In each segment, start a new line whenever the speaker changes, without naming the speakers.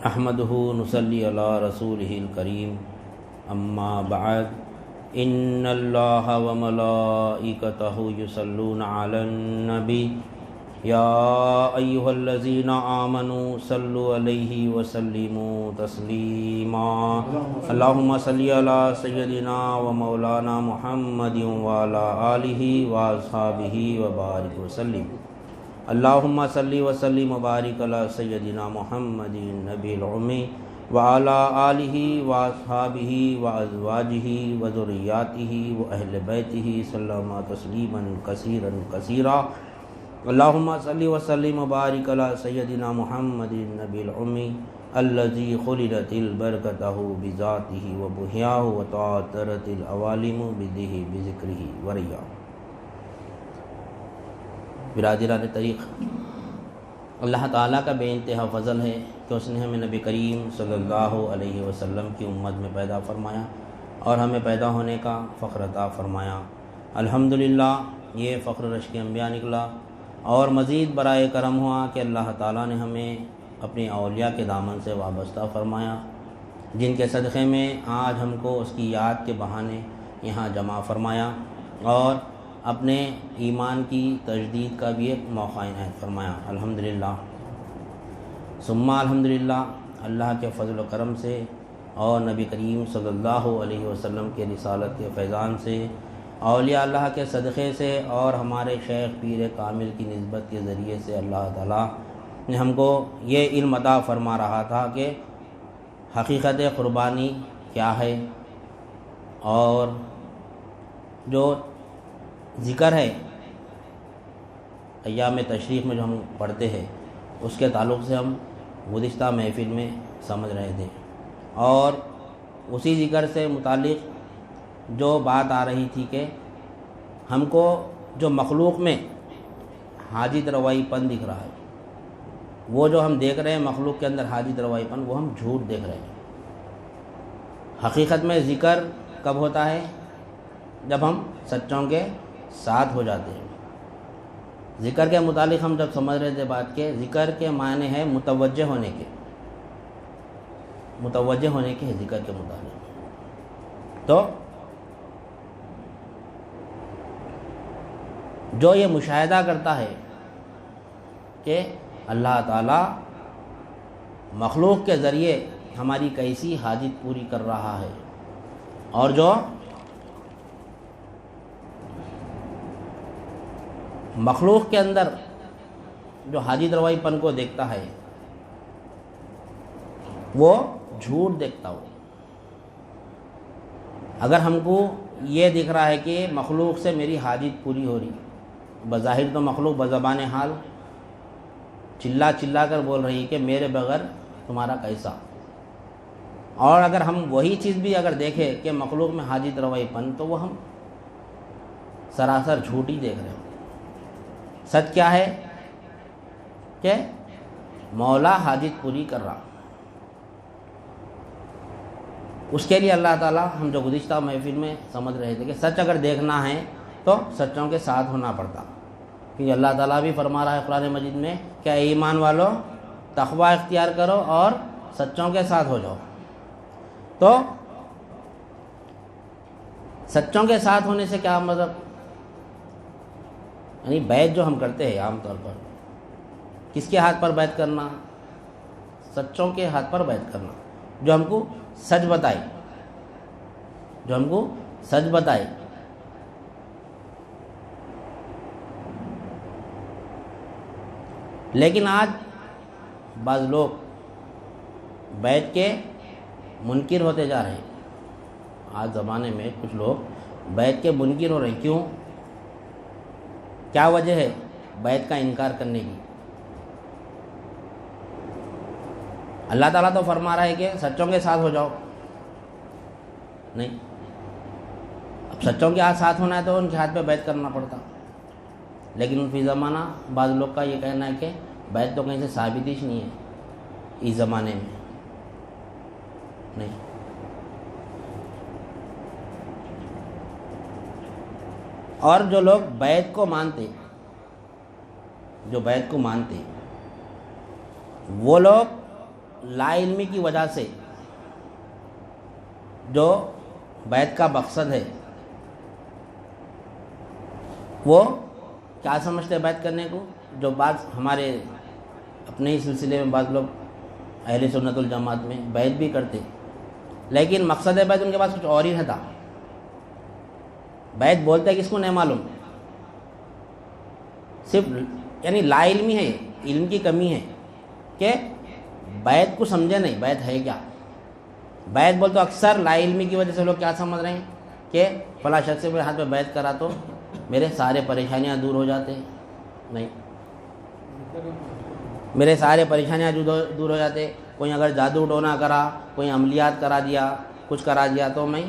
احمدہ نصلی علی رسولہ الکریم اما بعد ان اللہ وملائکتہ یصلون علی النبی یا ایہا الذین آمنوا صلوا علیہ وسلموا تسلیما اللہم صلی علی سیدنا و مولانا محمد وعلی آلہ واصحابہ وبارک وسلم اللہم صلی وسلم وبارک علی سیدنا محمد النبی الأمی وعلی آلہ واصحابہ وازواجہ وذریاتہ واہل بیتہ سلم تسلیما کثیرا کثیرا اللہم صلی وسلم وبارک علی سیدنا محمد النبی الأمی الذی خلدت البرکتہ بذاتہ وبہیاہ وتعاطرت العوالم بدہ بذکرہ وریا۔ برادران طریق، اللہ تعالیٰ کا بے انتہا فضل ہے کہ اس نے ہمیں نبی کریم صلی اللہ علیہ وسلم کی امت میں پیدا فرمایا اور ہمیں پیدا ہونے کا فخر عطا فرمایا۔ الحمدللہ یہ فخر رشک انبیاء نکلا، اور مزید برائے کرم ہوا کہ اللہ تعالیٰ نے ہمیں اپنی اولیاء کے دامن سے وابستہ فرمایا، جن کے صدقے میں آج ہم کو اس کی یاد کے بہانے یہاں جمع فرمایا اور اپنے ایمان کی تجدید کا بھی ایک موقع عنایت فرمایا۔ الحمدللہ ثم الحمدللہ، اللہ کے فضل و کرم سے اور نبی کریم صلی اللہ علیہ وسلم کے رسالت کے فیضان سے، اولیاء اللہ کے صدقے سے اور ہمارے شیخ پیر کامل کی نسبت کے ذریعے سے اللہ تعالیٰ نے ہم کو یہ علم عطا فرما رہا تھا کہ حقیقت قربانی کیا ہے، اور جو ذکر ہے ایام تشریق میں جو ہم پڑھتے ہیں اس کے تعلق سے ہم گزشتہ محفل میں سمجھ رہے تھے، اور اسی ذکر سے متعلق جو بات آ رہی تھی کہ ہم کو جو مخلوق میں حاجت روائی پن دکھ رہا ہے، وہ جو ہم دیکھ رہے ہیں مخلوق کے اندر حاجت روائی پن، وہ ہم جھوٹ دیکھ رہے ہیں۔ حقیقت میں ذکر کب ہوتا ہے؟ جب ہم سچوں کے ساتھ ہو جاتے ہیں۔ ذکر کے متعلق ہم جب سمجھ رہے تھے بات کے، ذکر کے معنی ہے متوجہ ہونے کے، متوجہ ہونے کے ذکر کے متعلق۔ تو جو یہ مشاہدہ کرتا ہے کہ اللہ تعالیٰ مخلوق کے ذریعے ہماری کیسی حاجت پوری کر رہا ہے، اور جو مخلوق کے اندر جو حاجت روائی پن کو دیکھتا ہے وہ جھوٹ دیکھتا ہو۔ اگر ہم کو یہ دکھ رہا ہے کہ مخلوق سے میری حاجت پوری ہو رہی، بظاہر تو مخلوق بزبان حال چلا چلا کر بول رہی ہے کہ میرے بغیر تمہارا کیسا، اور اگر ہم وہی چیز بھی اگر دیکھیں کہ مخلوق میں حاجت روائی پن، تو وہ ہم سراسر جھوٹ ہی دیکھ رہے ہیں۔ سچ کیا ہے کہ مولا حاجت پوری کر رہا، اس کے لیے اللہ تعالیٰ، ہم جو گزشتہ محفل میں سمجھ رہے تھے کہ سچ اگر دیکھنا ہے تو سچوں کے ساتھ ہونا پڑتا، کیونکہ اللہ تعالیٰ بھی فرما رہا ہے قرآن مجید میں کہ اے ایمان والو تقوی اختیار کرو اور سچوں کے ساتھ ہو جاؤ۔ تو سچوں کے ساتھ ہونے سے کیا مطلب؟ یعنی بیعت جو ہم کرتے ہیں عام طور پر، کس کے ہاتھ پر بیعت کرنا؟ سچوں کے ہاتھ پر بیعت کرنا، جو ہم کو سچ بتائے، جو ہم کو سچ بتائے۔ لیکن آج بعض لوگ بیعت کے منکر ہوتے جا رہے ہیں۔ آج زمانے میں کچھ لوگ بیعت کے منکر ہو رہے ہیں۔ کیوں؟ کیا وجہ ہے بیعت کا انکار کرنے کی؟ اللہ تعالیٰ تو فرما رہا ہے کہ سچوں کے ساتھ ہو جاؤ، نہیں، اب سچوں کے ساتھ ہونا ہے تو ان کے ہاتھ پہ بیعت کرنا پڑتا، لیکن فی زمانہ بعض لوگ کا یہ کہنا ہے کہ بیعت تو کہیں سے ثابت ہی نہیں ہے اس زمانے میں، نہیں۔ اور جو لوگ بیعت کو مانتے، جو بیعت کو مانتے، وہ لوگ لا علمی کی وجہ سے جو بیعت کا مقصد ہے وہ کیا سمجھتے ہیں بیعت کرنے کو؟ جو بعض ہمارے اپنے ہی سلسلے میں بعض لوگ اہل سنت الجماعت میں بیعت بھی کرتے، لیکن مقصد بیعت ان کے پاس کچھ اور ہی رہتا. بیعت بولتے کس کو نہیں معلوم، صرف یعنی لا علمی ہے، علم کی کمی ہے کہ بیعت کو سمجھے نہیں بیعت ہے کیا. بیعت بول تو اکثر لا علمی کی وجہ سے لوگ کیا سمجھ رہے ہیں کہ فلاں شخص سے میرے ہاتھ میں بیعت کرا تو میرے سارے پریشانیاں دور ہو جاتے. نہیں، میرے سارے پریشانیاں دور ہو جاتے. کوئی اگر جادو ٹونا کرا، کوئی عملیات کرا دیا، کچھ کرا دیا تو میں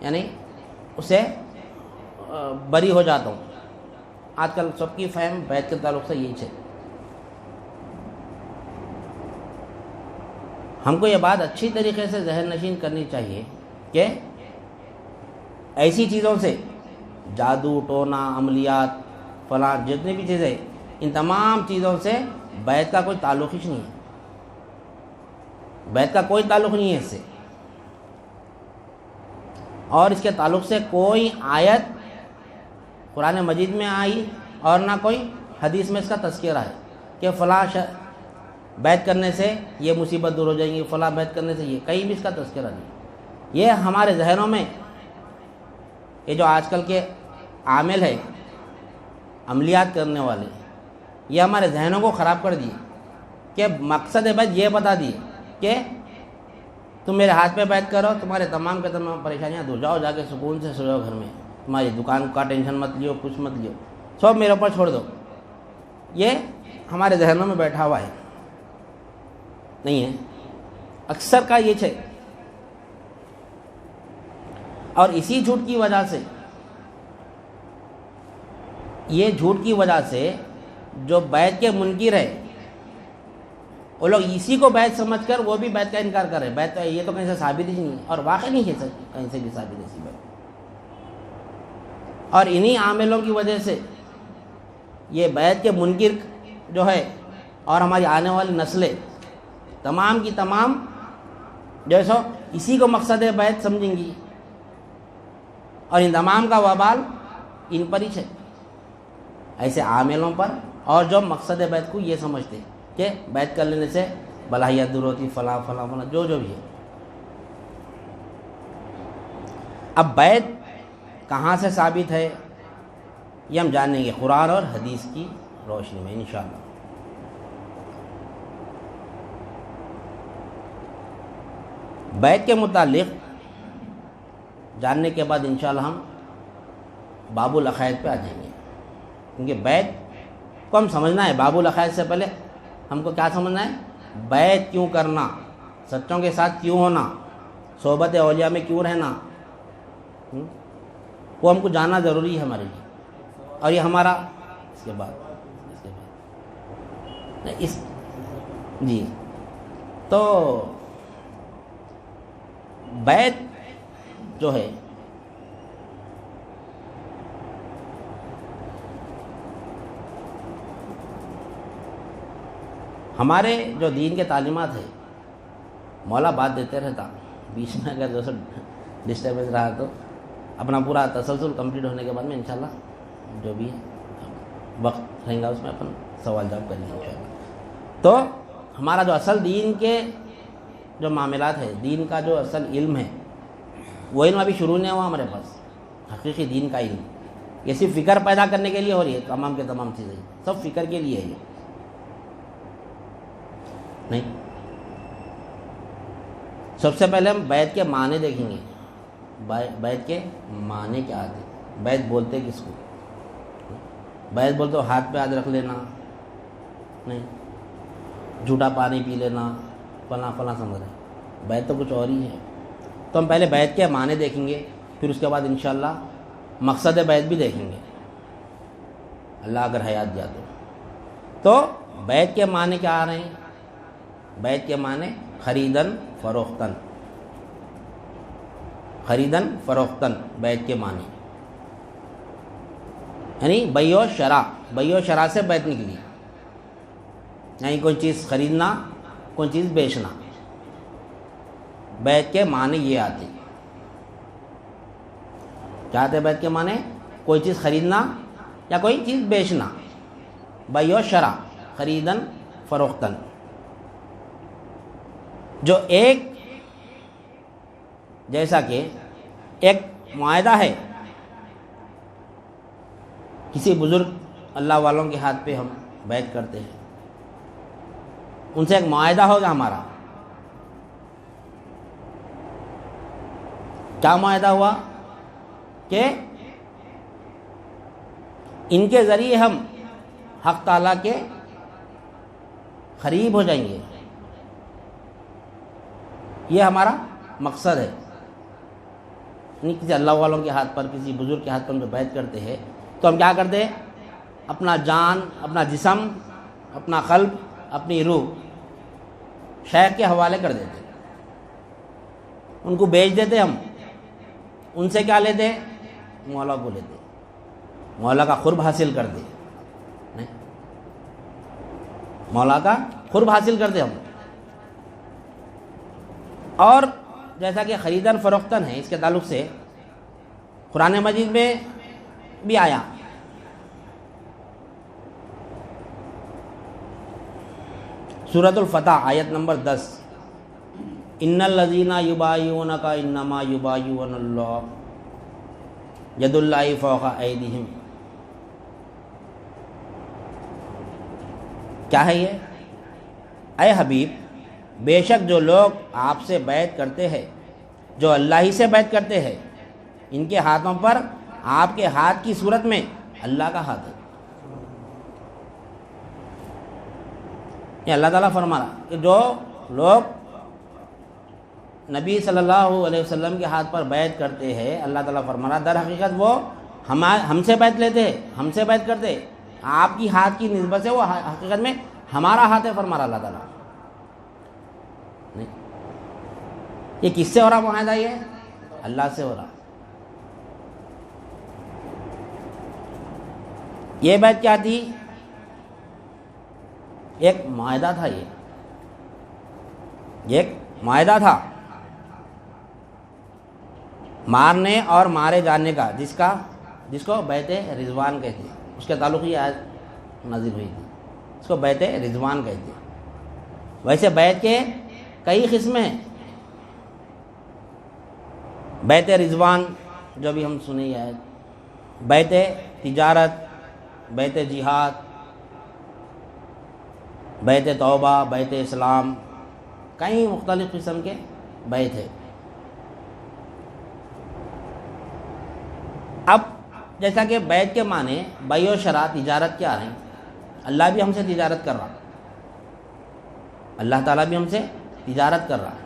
یعنی اسے بری ہو جاتا ہوں. آج کل سب کی فہم بیعت کے تعلق سے یہی ہے. ہم کو یہ بات اچھی طریقے سے ذہن نشین کرنی چاہیے کہ ایسی چیزوں سے، جادو ٹونا، عملیات، فلاں جتنی بھی چیزیں، ان تمام چیزوں سے بیعت کا کوئی تعلق ہی نہیں ہے. بیعت کا کوئی تعلق نہیں ہے اس سے، اور اس کے تعلق سے کوئی آیت قرآن مجید میں آئی اور نہ کوئی حدیث میں اس کا تذکرہ ہے کہ فلاں بیعت کرنے سے یہ مصیبت دور ہو جائیں گی، فلاں بیعت کرنے سے یہ، کہیں بھی اس کا تذکرہ نہیں. یہ ہمارے ذہنوں میں یہ جو آج کل کے عامل ہے عملیات کرنے والے، یہ ہمارے ذہنوں کو خراب کر دیے کہ مقصد بیعت یہ بتا دیے کہ تم میرے ہاتھ پہ بیعت کرو، تمہارے تمام کے تمام پریشانیاں دور، جاؤ جا کے سکون سے سو جاؤ گھر میں، تمہاری دکان کا ٹینشن مت لیو، کچھ مت لیو، سب میرے اوپر چھوڑ دو. یہ ہمارے ذہنوں میں بیٹھا ہوا ہے، نہیں ہے اکثر کا یہ ہے. اور اسی جھوٹ کی وجہ سے، یہ جھوٹ کی وجہ سے جو بیعت کے منکر ہے وہ لوگ اسی کو بیعت سمجھ کر وہ بھی بیعت کا انکار کر رہے ہیں. بیعت یہ تو کہیں سے ثابت ہی نہیں ہے، اور واقعی نہیں ہے کہیں سے بھی ثابت ایسی بیعت. اور انہی عاملوں کی وجہ سے یہ بیعت کے منکر جو ہے اور ہماری آنے والی نسلیں تمام کی تمام جو سو اسی کو مقصد بیعت سمجھیں گی، اور ان تمام کا وبال ان پر ہی ہے، ایسے عاملوں پر اور جو مقصد بیعت کو یہ سمجھتے کہ بیعت کر لینے سے بلائیاں دور ہوتی، فلاں فلاں فلاں جو بھی ہے. اب بیعت کہاں سے ثابت ہے یہ ہم جانیں گے قرآن اور حدیث کی روشنی میں انشاءاللہ. بیعت کے متعلق جاننے کے بعد انشاءاللہ ہم باب العقائد پہ آ جائیں گے، کیونکہ بیعت کو ہم سمجھنا ہے. باب العقائد سے پہلے ہم کو کیا سمجھنا ہے؟ بیعت کیوں کرنا، سچوں کے ساتھ کیوں ہونا، صحبت اولیاء میں کیوں رہنا، وہ ہم کو جاننا ضروری ہے ہمارے لیے. اور یہ ہمارا اس کے بعد جی تو بیعت جو ہے ہمارے جو دین کے تعلیمات ہے، مولا بات دیتے رہتا، بیچ میں اگر جو سب ڈسٹربنس رہا تو اپنا پورا تسلسل کمپلیٹ ہونے کے بعد میں انشاءاللہ جو بھی وقت رہیں گا اس میں اپن سوال جواب کریں گے انشاءاللہ. تو ہمارا جو اصل دین کے جو معاملات ہے، دین کا جو اصل علم ہے، وہ علم ابھی شروع نہیں ہوا ہمارے پاس. حقیقی دین کا علم یہ صرف فکر پیدا کرنے کے لیے ہو رہی ہے، تمام کے تمام چیزیں سب فکر کے لیے ہے. یہ نہیں، سب سے پہلے ہم بیعت کے معنی دیکھیں گے. بیعت کے معنی کیا آتے، بیعت بولتے کس کو؟ بیعت بولتے ہاتھ پہ ہاتھ رکھ لینا نہیں، جھوٹا پانی پی لینا، فلاں فلاں سمجھ رہے. بیعت تو کچھ اور ہی ہے. تو ہم پہلے بیعت کے معنی دیکھیں گے، پھر اس کے بعد انشاءاللہ مقصد بیعت بھی دیکھیں گے، اللہ اگر حیات دیا تو. بیعت کے معنی کیا آ رہے ہیں؟ بیعت کے معنی خریدن فروختن، خریدن فروختن بیعت کے معنی یعنی بیع و شراء سے بیعت نکلی، یعنی کوئی چیز خریدنا کوئی چیز بیچنا، بیع کے معنی یہ آتے ہیں. کیا آتے ہیں بیع کے معنی؟ کوئی چیز خریدنا یا کوئی چیز بیچنا. بیع و شرع، خریدن فروختن. جو ایک جیسا کہ ایک معاہدہ ہے، کسی بزرگ اللہ والوں کے ہاتھ پہ ہم بیعت کرتے ہیں، ان سے ایک معاہدہ ہوگا ہمارا. کیا معاہدہ ہوا؟ کہ ان کے ذریعے ہم حق تعالیٰ کے قریب ہو جائیں گے. یہ ہمارا مقصد ہے. نہیں کسی اللہ والوں کے ہاتھ پر، کسی بزرگ کے ہاتھ پر ہم جو بیعت کرتے ہیں تو ہم کیا کرتے ہیں؟ اپنا جان، اپنا جسم، اپنا قلب، اپنی روح شیخ کے حوالے کر دیتے، ان کو بیچ دیتے. ہم ان سے کیا لیتے؟ مولا کو لیتے، مولا کا قرب حاصل کرتے. نہیں، مولا کا قرب حاصل کرتے ہم. اور جیسا کہ خریدن فروختن ہے، اس کے تعلق سے قرآن مجید میں بھی آیا. سورۃ الفتح آیت نمبر 10، ان الذین یبایعونک انما یبایعون اللہ ید اللہ فوق ایدیہم. کیا ہے یہ؟ اے حبیب، بے شک جو لوگ آپ سے بیعت کرتے ہیں، جو اللہ ہی سے بیعت کرتے ہیں، ان کے ہاتھوں پر آپ کے ہاتھ کی صورت میں اللہ کا ہاتھ ہے. یہ اللہ تعالیٰ فرما رہا کہ جو لوگ نبی صلی اللہ علیہ وسلم کے ہاتھ پر بیعت کرتے ہیں، اللہ تعالیٰ فرما رہا در حقیقت وہ ہم سے بیعت لیتے ہیں، ہم سے بیعت کرتے ہیں. آپ کی ہاتھ کی نسبت سے وہ حقیقت میں ہمارا ہاتھ ہے، فرما رہا اللہ تعالیٰ. نہیں، یہ کس سے ہو رہا معاہدہ؟ یہ اللہ سے ہو رہا. یہ بیعت کیا تھی؟ ایک معاہدہ تھا. یہ ایک معاہدہ تھا مارنے اور مارے جانے کا، جس کو بیعت رضوان کہتے ہیں. اس کے تعلق یہ آیت نازل ہوئی تھی، اس کو بیعت رضوان کہتے ہیں. ویسے بیعت کے کئی قسمیں ہیں. بیعت رضوان جو ابھی ہم سنے یہ آیت، بیعت تجارت، بیعت جہاد، بیعت توبہ، بیعت اسلام، کئی مختلف قسم کے بیعت ہے. اب جیسا کہ بیعت کے معنی بیع و شرع، تجارت کیا ہیں؟ اللہ بھی ہم سے تجارت کر رہا، اللہ تعالیٰ بھی ہم سے تجارت کر رہا ہے.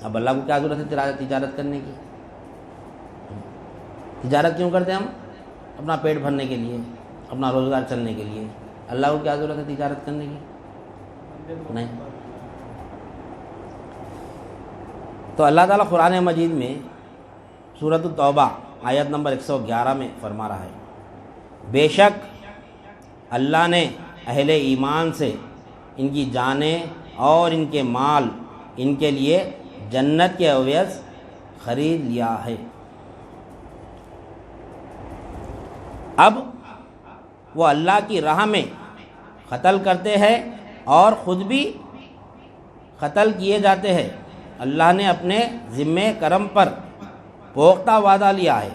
اب اللہ کو کیا ضرورت ہے تجارت کرنے کی؟ تجارت کیوں کرتے ہیں ہم؟ اپنا پیٹ بھرنے کے لیے، اپنا روزگار چلنے کے لیے. اللہ کو کیا ضرورت ہے تجارت کرنے کی؟ نہیں. تو اللہ تعالیٰ قرآن مجید میں سورۃ التوبہ آیت نمبر 111 میں فرما رہا ہے، بے شک اللہ نے اہل ایمان سے ان کی جانیں اور ان کے مال ان کے لیے جنت کے عوض خرید لیا ہے. اب وہ اللہ کی راہ میں قتل کرتے ہیں اور خود بھی قتل کیے جاتے ہیں. اللہ نے اپنے ذمہ کرم پر پختہ وعدہ لیا ہے،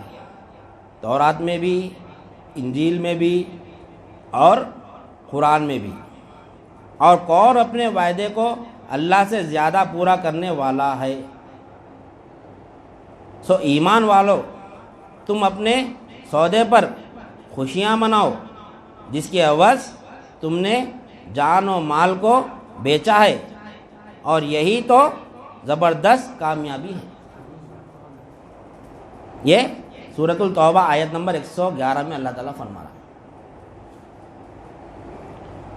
تورات میں بھی، انجیل میں بھی اور قرآن میں بھی. اور کون اپنے وعدے کو اللہ سے زیادہ پورا کرنے والا ہے. سو ایمان والو، تم اپنے سودے پر خوشیاں مناؤ جس کے عوض تم نے جان و مال کو بیچا ہے، اور یہی تو زبردست کامیابی ہے. یہ سورۃ التوبہ آیت نمبر 111 میں اللہ تعالیٰ فرما رہا ہے.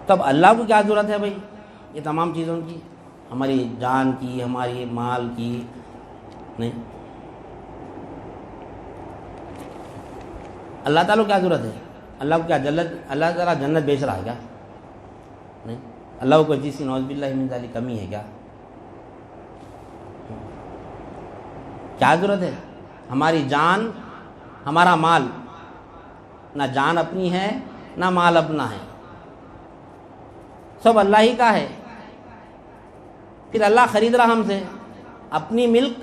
تب اللہ کو کیا ضرورت ہے بھائی یہ تمام چیزوں کی؟ ہماری جان کی، ہماری مال کی نہیں. اللہ تعالیٰ کو کیا ضرورت ہے؟ اللہ کو کیا اللہ تعالیٰ جنت بیچ رہا ہے کیا؟ نہیں. اللہ کو کوئی چیز کی نعوذ باللہ من ذالک کمی ہے کیا؟ کیا ضرورت ہے؟ ہماری جان، ہمارا مال، نہ جان اپنی ہے نہ مال اپنا ہے، سب اللہ ہی کا ہے۔ پھر اللہ خرید رہا ہم سے، اپنی ملک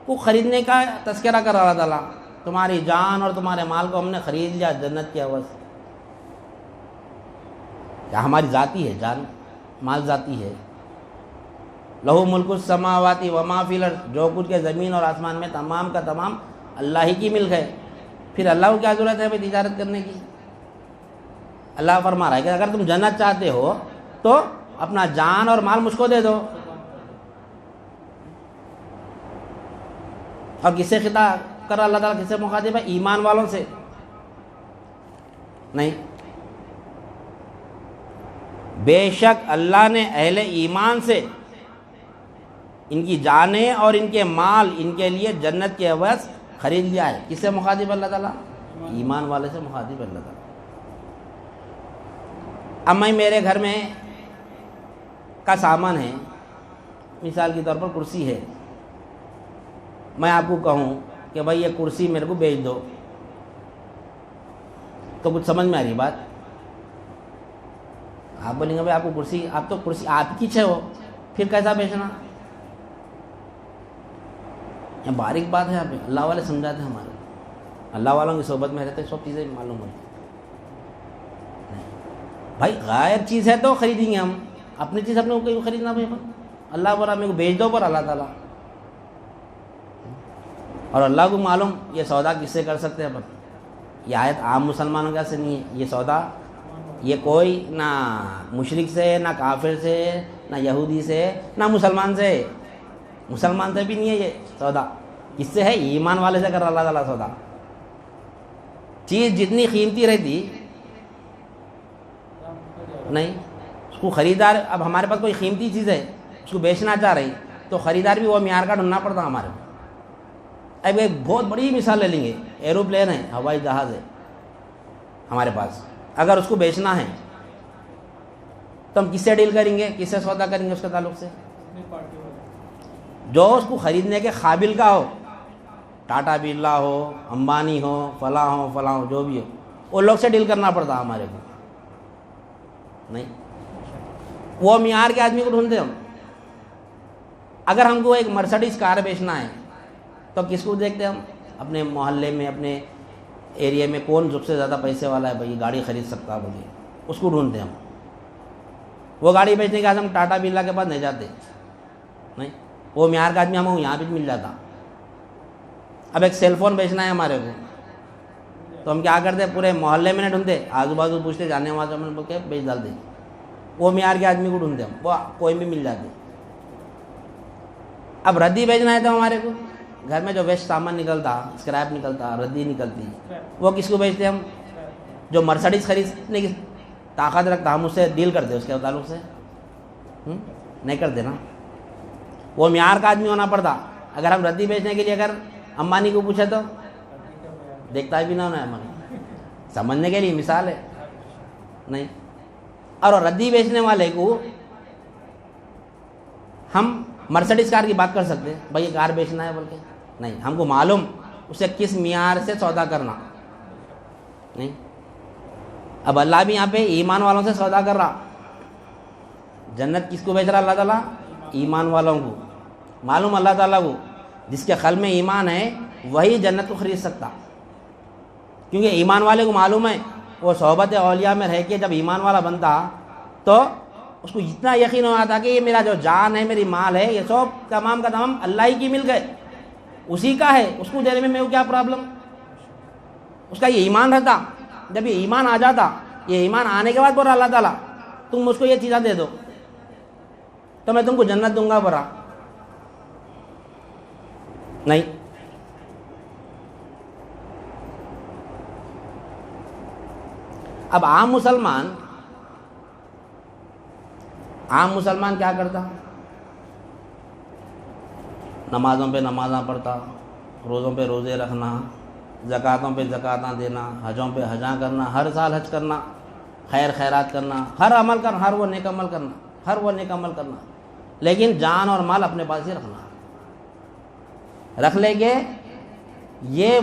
کو خریدنے کا تذکرہ کر رہا اللہ تعالیٰ، تمہاری جان اور تمہارے مال کو ہم نے خرید لیا جنت کے عوض۔ کیا ہماری ذاتی ہے؟ جان مال ذاتی ہے۔ لہو ملک السماوات وما فی الارض، جو کچھ کے زمین اور آسمان میں تمام کا تمام اللہ ہی کی ملک ہے۔ پھر اللہ کو کیا ضرورت ہے بھائی تجارت کرنے کی؟ اللہ فرما رہا ہے کہ اگر تم جنت چاہتے ہو تو اپنا جان اور مال مجھ کو دے دو۔ اور کس سے خطاب کر رہا اللہ تعالیٰ؟ کس سے مخاطب ہے؟ ایمان والوں سے نہیں۔ بے شک اللہ نے اہل ایمان سے ان کی جانیں اور ان کے مال ان کے لیے جنت کے عوض خرید لیا ہے۔ کس سے مخاطب اللہ تعالیٰ؟ ایمان والے سے مخاطب اللہ تعالیٰ۔ اب میں میرے گھر میں کا سامان ہے، مثال کے طور پر کرسی ہے، میں آپ کو کہوں کہ بھائی یہ کرسی میرے کو بیچ دو، تو کچھ سمجھ میں آ رہی بات؟ آپ بولیں گے بھائی آپ کو کرسی، آپ تو کرسی آپ کی ہو، پھر کیسا بیچنا؟ یہ باریک بات ہے۔ آپ اللہ والے سمجھاتے ہیں، ہمارے اللہ والوں کی صحبت میں رہتے سب چیزیں معلوم ہوتی۔ بھائی غیر چیز ہے تو خریدیں گے ہم، اپنی چیز اپنے کو خریدنا بھائی؟ اللہ بولا میرے کو بیچ دو پر اللہ تعالیٰ، اور اللہ کو معلوم یہ سودا کس سے کر سکتے ہیں پر۔ یہ آیت عام مسلمانوں کے سے نہیں ہے، یہ سودا یہ کوئی نہ مشرک سے، نہ کافر سے، نہ یہودی سے، نہ مسلمان سے، مسلمان سے بھی نہیں ہے یہ سودا۔ کس سے ہے؟ ایمان والے سے کر رہا اللہ تعالیٰ سودا۔ چیز جتنی قیمتی رہتی نہیں، اس کو خریدار، اب ہمارے پاس کوئی قیمتی چیز ہے اس کو بیچنا چاہ رہی تو خریدار بھی وہ معیار کا ڈھونڈنا پڑتا ہمارے کو۔ اب ایک بہت بڑی مثال لے لیں گے، ایروپلین ہے، ہوائی جہاز ہے ہمارے پاس، اگر اس کو بیچنا ہے تو ہم کس سے ڈیل کریں گے؟ کس سے سودا کریں گے؟ اس کے تعلق سے جو اس کو خریدنے کے قابل کا ہو، ٹاٹا برلا ہو، امبانی ہو، فلاں ہو، جو بھی ہو، ان لوگ سے ڈیل کرنا پڑتا ہمارے کو نہیں۔ وہ معیار کے آدمی کو ڈھونڈتے ہم۔ اگر ہم کو ایک مرسڈیز کار بیچنا ہے تو کس کو دیکھتے ہم؟ اپنے محلے میں، اپنے ایریے میں کون سب سے زیادہ پیسے والا ہے بھائی گاڑی خرید سکتا ہے بھائی، اس کو ڈھونڈتے ہم۔ وہ گاڑی بیچنے کے بعد ہم ٹاٹا برلا کے پاس نہیں جاتے نہیں، وہ معیار کا آدمی ہمیں یہاں بھی مل جاتا۔ اب ایک سیل فون بیچنا ہے ہمارے کو تو ہم کیا کرتے؟ پورے محلے میں نہیں ڈھونڈتے، آزو بازو پوچھتے، جانے والے میں بول کے بیچ ڈالتے۔ وہ معیار کے آدمی کو ڈھونڈتے ہم، وہ کوئی بھی مل جاتے۔ اب ردی بیچنا ہے تو ہمارے کو گھر میں جو ویسٹ سامان نکلتا، اسکریپ نکلتا، ردی نکلتی، وہ کس کو بیچتے ہم؟ جو مرسڈیز خریدنے کی طاقت رکھتا، ہم اس سے ڈیل کرتے، اس کے تعلق سے نہیں کرتے نا۔ وہ معیار کا آدمی ہونا پڑتا۔ اگر ہم ردی بیچنے کے لیے اگر امبانی کو پوچھے تو دیکھتا بھی نہ ہونا ہے، ہمارے سمجھنے کے لیے مثال ہے نہیں۔ اور ردی بیچنے والے کو ہم مرسڈیز کار کی بات کر سکتے بھائی یہ کار بیچنا ہے بول کے؟ نہیں، ہم کو معلوم اسے کس معیار سے سودا کرنا نہیں۔ اب اللہ بھی یہاں پہ ایمان والوں سے سودا کر رہا۔ جنت کس کو بیچ رہا اللہ تعالیٰ؟ ایمان والوں کو۔ معلوم اللہ تعالیٰ کو جس کے قلب میں ایمان ہے وہی جنت کو خرید سکتا، کیونکہ ایمان والے کو معلوم ہے وہ صحبت اولیاء میں رہ کے جب ایمان والا بنتا تو اس کو اتنا یقین ہو آتا کہ یہ میرا جو جان ہے، میری مال ہے، یہ سب تمام کا تمام اللہ ہی کی مل گئے، اسی کا ہے، اس کو دینے میں میرے کو کیا پرابلم؟ اس کا یہ ایمان رہتا۔ جب یہ ایمان آ جاتا، یہ ایمان آنے کے بعد بول رہا اللہ تعالیٰ تم مجھ کو یہ چیزیں دے دو تو میں تم کو جنت دوں گا، برا نہیں۔ اب عام مسلمان کیا کرتا؟ نمازوں پہ نمازاں پڑھتا، روزوں پہ روزے رکھنا، زکاتوں پہ زکاتاں دینا، حجوں پہ حجاں کرنا، ہر سال حج کرنا، خیر خیرات کرنا، ہر عمل کرنا، ہر وہ نیک عمل کرنا، ہر وہ نیک عمل کرنا، لیکن جان اور مال اپنے پاس ہی رکھنا، رکھ لیں گے۔ یہ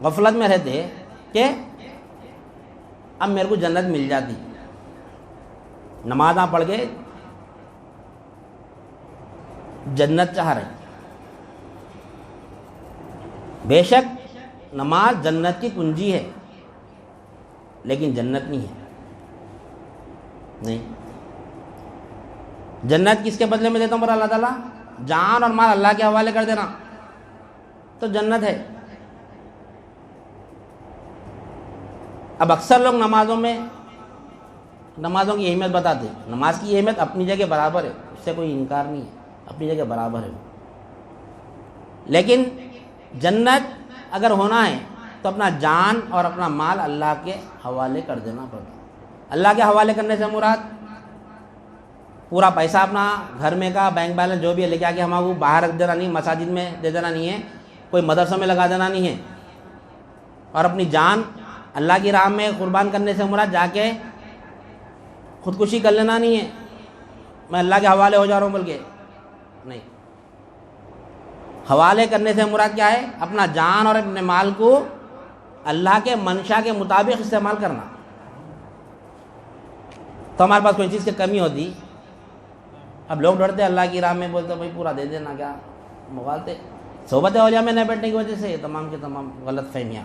غفلت میں رہتے کہ اب میرے کو جنت مل جاتی، نمازاں پڑھ کے جنت چاہ رہے۔ بے شک نماز جنت کی کنجی ہے، لیکن جنت نہیں ہے۔ نہیں، جنت کس کے بدلے میں دیتا ہوں پر اللہ تعالیٰ؟ جان اور مال اللہ کے حوالے کر دینا تو جنت ہے۔ اب اکثر لوگ نمازوں کی اہمیت بتاتے ہیں۔ نماز کی اہمیت اپنی جگہ برابر ہے، اس سے کوئی انکار نہیں ہے، اپنی جگہ برابر ہے، لیکن جنت اگر ہونا ہے تو اپنا جان اور اپنا مال اللہ کے حوالے کر دینا پڑتا۔ اللہ کے حوالے کرنے سے مراد پورا پیسہ اپنا گھر میں کا بینک بیلنس جو بھی ہے لے کے آ کے ہمارا وہ باہر رکھ دینا نہیں، مساجد میں دے دینا نہیں ہے، کوئی مدرسوں میں لگا دینا نہیں ہے، اور اپنی جان اللہ کی راہ میں قربان کرنے سے مراد جا کے خودکشی کر لینا نہیں ہے، میں اللہ کے حوالے ہو جا رہا ہوں بلکہ نہیں۔ حوالے کرنے سے مراد کیا ہے؟ اپنا جان اور اپنے مال کو اللہ کے منشا کے مطابق استعمال کرنا۔ تو ہمارے پاس کوئی چیز کی کمی ہوتی، اب لوگ ڈرتے اللہ کی راہ میں، بولتے بھائی پورا دے دینا، کیا مغالتے صحبت اولیاء میں نہ بیٹھنے کی وجہ سے یہ تمام کے تمام غلط فہمیاں۔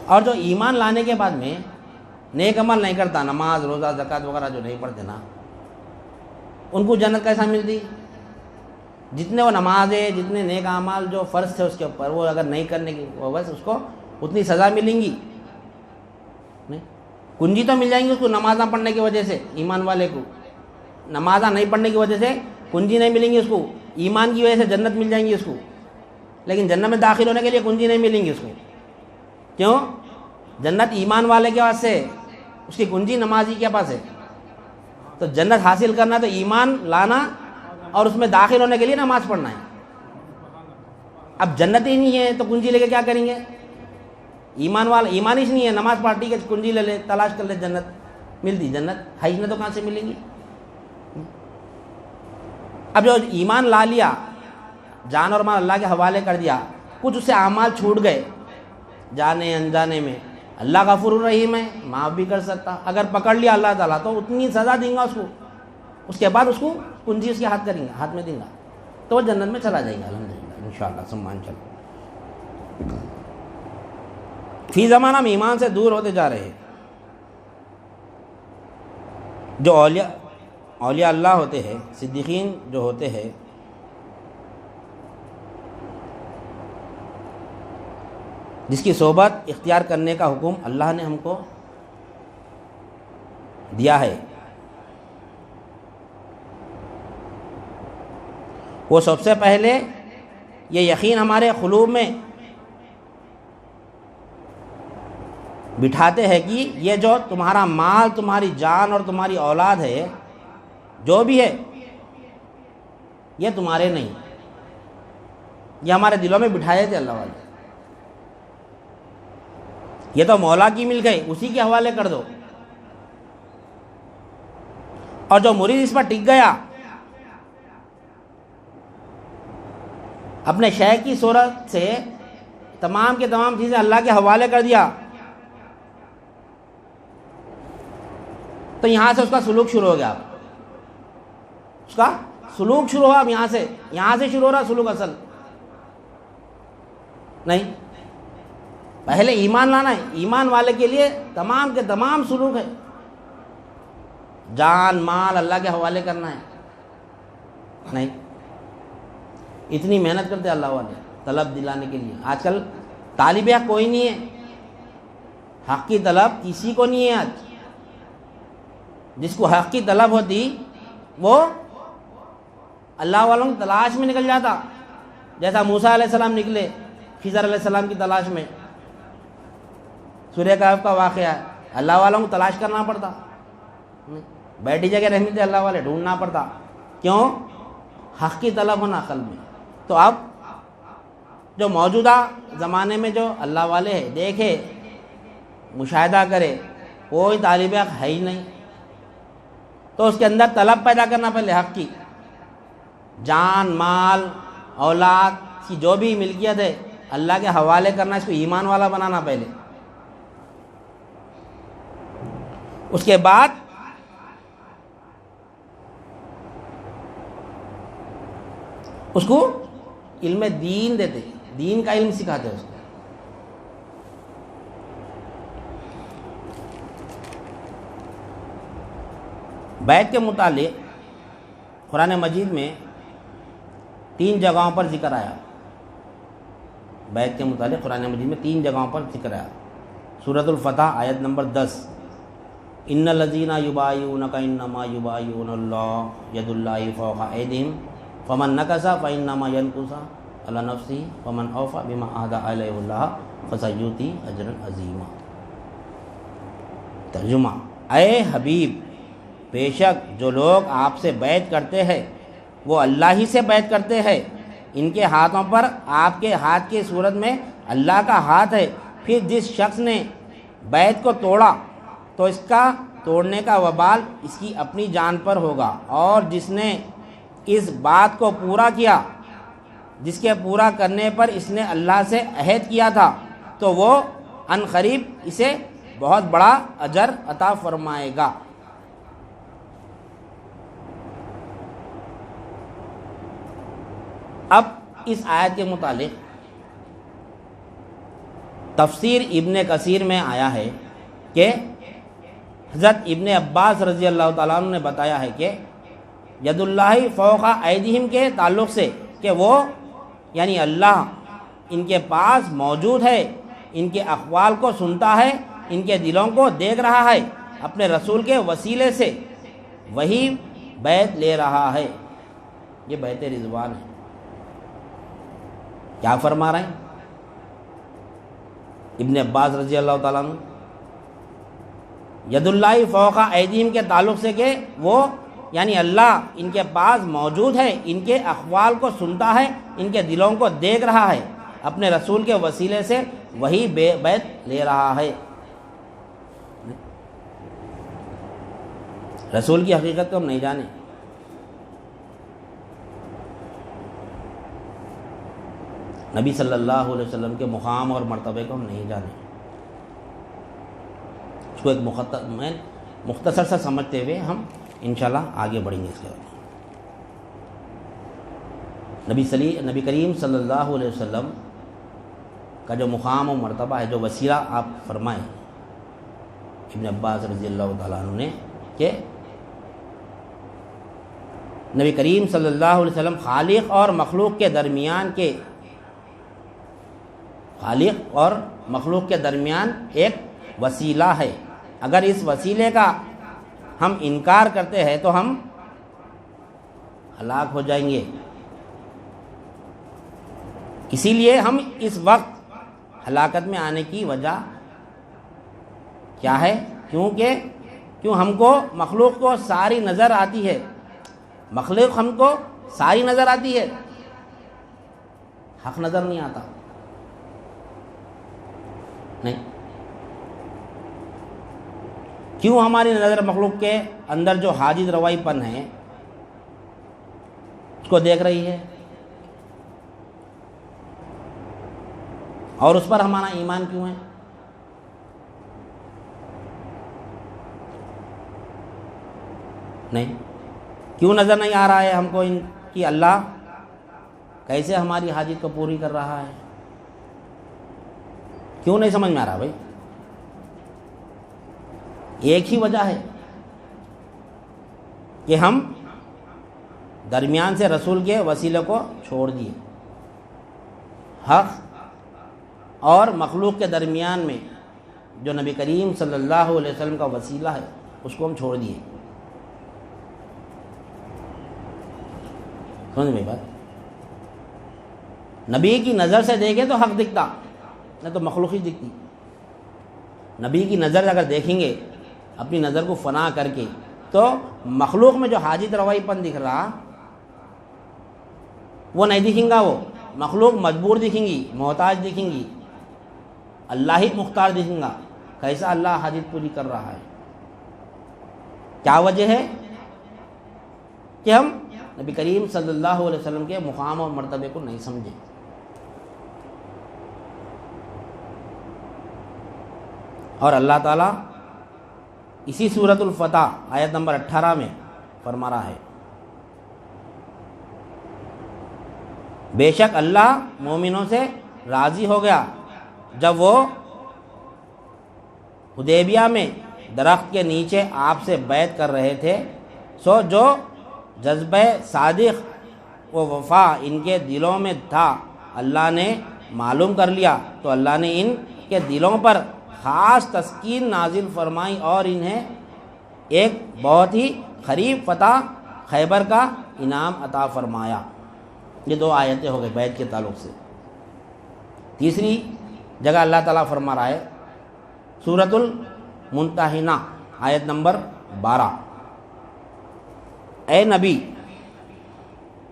اور جو ایمان لانے کے بعد میں نیک عمل نہیں کرتا، نماز روزہ زکوٰۃ وغیرہ جو نہیں پڑھتے نا، ان کو جنت کیسا ملتی؟ جتنے وہ نمازیں، جتنے نیک اعمال جو فرض تھے اس کے اوپر، وہ اگر نہیں کرنے کی بس اس کو اتنی سزا ملیں گی نہیں، کنجی تو مل جائیں گی اس کو نمازاں پڑھنے کی وجہ سے۔ ایمان والے کو نمازاں نہیں پڑھنے کی وجہ سے کنجی نہیں ملیں گی اس کو، ایمان کی وجہ سے جنت مل جائیں گی اس کو، لیکن جنت میں داخل ہونے کے لیے کنجی نہیں ملیں گی اس کو۔ کیوں؟ جنت ایمان والے کے پاس ہے، اس کی کنجی نمازی کے پاس ہے۔ تو جنت حاصل کرنا تو ایمان لانا اور اس میں داخل ہونے کے لیے نماز پڑھنا ہے۔ اب جنت ہی نہیں ہے تو کنجی لے کے کیا کریں گے؟ ایمان ہی نہیں ہے، نماز پارٹی کے کنجی لے لے، تلاش کر لے، جنت ملتی؟ جنت حج میں تو کہاں سے ملیں گی؟ اب جو ایمان لا لیا، جان اور مال اللہ کے حوالے کر دیا، کچھ اس سے اعمال چھوٹ گئے جانے انجانے میں، اللہ غفور الرحیم ہے، معاف بھی کر سکتا۔ اگر پکڑ لیا اللہ تعالیٰ تو اتنی سزا دیں گا اس کو، اس کے بعد اس کو کنجی اس کے ہاتھ میں دیں گا تو وہ جنت میں چلا جائے گا الحمدللہ انشاءاللہ سمان چلو۔ فی زمانہ ہم ایمان سے دور ہوتے جا رہے ہیں۔ جو اولیاء اللہ ہوتے ہیں، صدیقین جو ہوتے ہیں، جس کی صحبت اختیار کرنے کا حکم اللہ نے ہم کو دیا ہے، وہ سب سے پہلے یہ یقین ہمارے قلوب میں بٹھاتے ہیں کہ یہ جو تمہارا مال، تمہاری جان اور تمہاری اولاد ہے، جو بھی ہے، یہ تمہارے نہیں، یہ ہمارے دلوں میں بٹھائے تھے اللہ والے، یہ تو مولا کی مل گئی، اسی کے حوالے کر دو۔ اور جو مرید اس پر ٹک گیا، اپنے شیخ کی صورت سے تمام کے تمام چیزیں اللہ کے حوالے کر دیا، تو یہاں سے اس کا سلوک شروع ہو گیا، اس کا سلوک شروع ہوا، اب یہاں سے شروع ہو رہا سلوک اصل نہیں۔ پہلے ایمان لانا ہے، ایمان والے کے لیے تمام کے تمام سلوک ہے، جان مال اللہ کے حوالے کرنا ہے نہیں۔ اتنی محنت کرتے اللہ والے طلب دلانے کے لیے۔ آج کل طالب حق کوئی نہیں ہے، حق کی طلب کسی کو نہیں ہے آج۔ جس کو حق کی طلب ہوتی وہ اللہ والوں کی تلاش میں نکل جاتا، جیسا موسیٰ علیہ السلام نکلے خضر علیہ السلام کی تلاش میں، سورہ کہف کا واقعہ ہے، اللہ والوں کو تلاش کرنا پڑتا، بیٹھی جگہ نہیں ملتے، اللہ والے ڈھونڈنا پڑتا۔ کیوں؟ حق کی طلب ہونا قلب میں۔ تو اب جو موجودہ زمانے میں جو اللہ والے ہیں دیکھے مشاہدہ کرے کوئی طالب حق ہے ہی نہیں، تو اس کے اندر طلب پیدا کرنا پہلے حق کی، جان مال اولاد کی جو بھی ملکیت ہے اللہ کے حوالے کرنا، اس کو ایمان والا بنانا پہلے، اس کے بعد اس کو علم دین دیتے، دین کا علم سکھاتے اس کو۔ بیعت کے متعلق قرآن مجید میں 3 جگہوں پر ذکر آیا، بیعت کے متعلق قرآن مجید میں 3 جگہوں پر ذکر آیا۔ سورۃ الفتح آیت نمبر 10، ان الذین یبایعونک انما یبایعون اللہ ید اللہ فوق ایدیہم فمن نکث فانما ینکث علی نفسہ ومن اوفی بما عہد علیہ اللہ فسیؤتی اجرا عظیما۔ ترجمہ، اے حبیب، بے شک جو لوگ آپ سے بیعت کرتے ہیں وہ اللہ ہی سے بیعت کرتے ہیں، ان کے ہاتھوں پر آپ کے ہاتھ کی صورت میں اللہ کا ہاتھ ہے، پھر جس شخص نے بیعت کو توڑا تو اس کا توڑنے کا وبال اس کی اپنی جان پر ہوگا، اور جس نے اس بات کو پورا کیا جس کے پورا کرنے پر اس نے اللہ سے عہد کیا تھا تو وہ عن قریب اسے بہت بڑا اجر عطا فرمائے گا۔ اب اس آیت کے متعلق تفسیر ابن کثیر میں آیا ہے کہ حضرت ابن عباس رضی اللہ تعالیٰ عنہ نے بتایا ہے کہ ید اللہ فوق ایدیہم کے تعلق سے کہ وہ یعنی اللہ ان کے پاس موجود ہے، ان کے اقوال کو سنتا ہے، ان کے دلوں کو دیکھ رہا ہے، اپنے رسول کے وسیلے سے وہی بیعت لے رہا ہے۔ یہ بیعت رضوان ہے۔ کیا فرما رہے ہیں ابن عباس رضی اللہ تعالیٰ عنہ؟ ید اللہ فوق ایدیہم کے تعلق سے کہ وہ یعنی اللہ ان کے پاس موجود ہے، ان کے اقوال کو سنتا ہے، ان کے دلوں کو دیکھ رہا ہے، اپنے رسول کے وسیلے سے وہی بیعت لے رہا ہے۔ رسول کی حقیقت کو ہم نہیں جانے، نبی صلی اللہ علیہ وسلم کے مقام اور مرتبے کو ہم نہیں جانے، اس کو ایک مختصر سا سمجھتے ہوئے ہم انشاءاللہ آگے بڑھیں گے۔ اس کے نبی کریم صلی اللہ علیہ وسلم کا جو مقام و مرتبہ ہے، جو وسیلہ آپ فرمائیں ابن عباس رضی اللہ تعالیٰ عنہ نے کہ نبی کریم صلی اللہ علیہ وسلم خالق اور مخلوق کے درمیان ایک وسیلہ ہے۔ اگر اس وسیلے کا ہم انکار کرتے ہیں تو ہم ہلاک ہو جائیں گے۔ اسی لیے ہم اس وقت ہلاکت میں آنے کی وجہ کیا ہے؟ کیوں ہم کو مخلوق کو ساری نظر آتی ہے، مخلوق ہم کو ساری نظر آتی ہے، حق نظر نہیں آتا۔ نہیں، کیوں ہماری نظر مخلوق کے اندر جو حاجز روائی پن ہے اس کو دیکھ رہی ہے، اور اس پر ہمارا ایمان کیوں ہے؟ نہیں، کیوں نظر نہیں آ رہا ہے ہم کو ان کی اللہ کیسے ہماری حاجت کو پوری کر رہا ہے؟ کیوں نہیں سمجھ میں آ رہا بھائی؟ ایک ہی وجہ ہے کہ ہم درمیان سے رسول کے وسیلے کو چھوڑ دیے، حق اور مخلوق کے درمیان میں جو نبی کریم صلی اللہ علیہ وسلم کا وسیلہ ہے اس کو ہم چھوڑ دیے۔ سمجھ میں بات؟ نبی کی نظر سے دیکھیں تو حق دکھتا، نہ تو مخلوق ہی دکھتی۔ نبی کی نظر اگر دیکھیں گے اپنی نظر کو فنا کر کے تو مخلوق میں جو حاجت روائی پن دکھ رہا وہ نہیں دکھیں گا، وہ مخلوق مجبور دکھیں گی، محتاج دکھیں گی، اللہ ہی مختار دکھیں گا، کیسا اللہ حاجت پوری کر رہا ہے؟ کیا وجہ ہے؟ کہ ہم نبی کریم صلی اللہ علیہ وسلم کے مقام اور مرتبے کو نہیں سمجھے۔ اور اللہ تعالیٰ اسی سورۃ الفتح آیت نمبر 18 میں فرما رہا ہے، بے شک اللہ مومنوں سے راضی ہو گیا جب وہ حدیبیہ میں درخت کے نیچے آپ سے بیعت کر رہے تھے، سو جو جذبہ صادق و وفا ان کے دلوں میں تھا اللہ نے معلوم کر لیا، تو اللہ نے ان کے دلوں پر خاص تسکین نازل فرمائی اور انہیں ایک بہت ہی قریب فتح خیبر کا انعام عطا فرمایا۔ یہ 2 آیتیں ہو گئے بیعت کے تعلق سے۔ تیسری جگہ اللہ تعالیٰ فرما رہا ہے سورۃ الممتحنہ آیت نمبر 12، اے نبی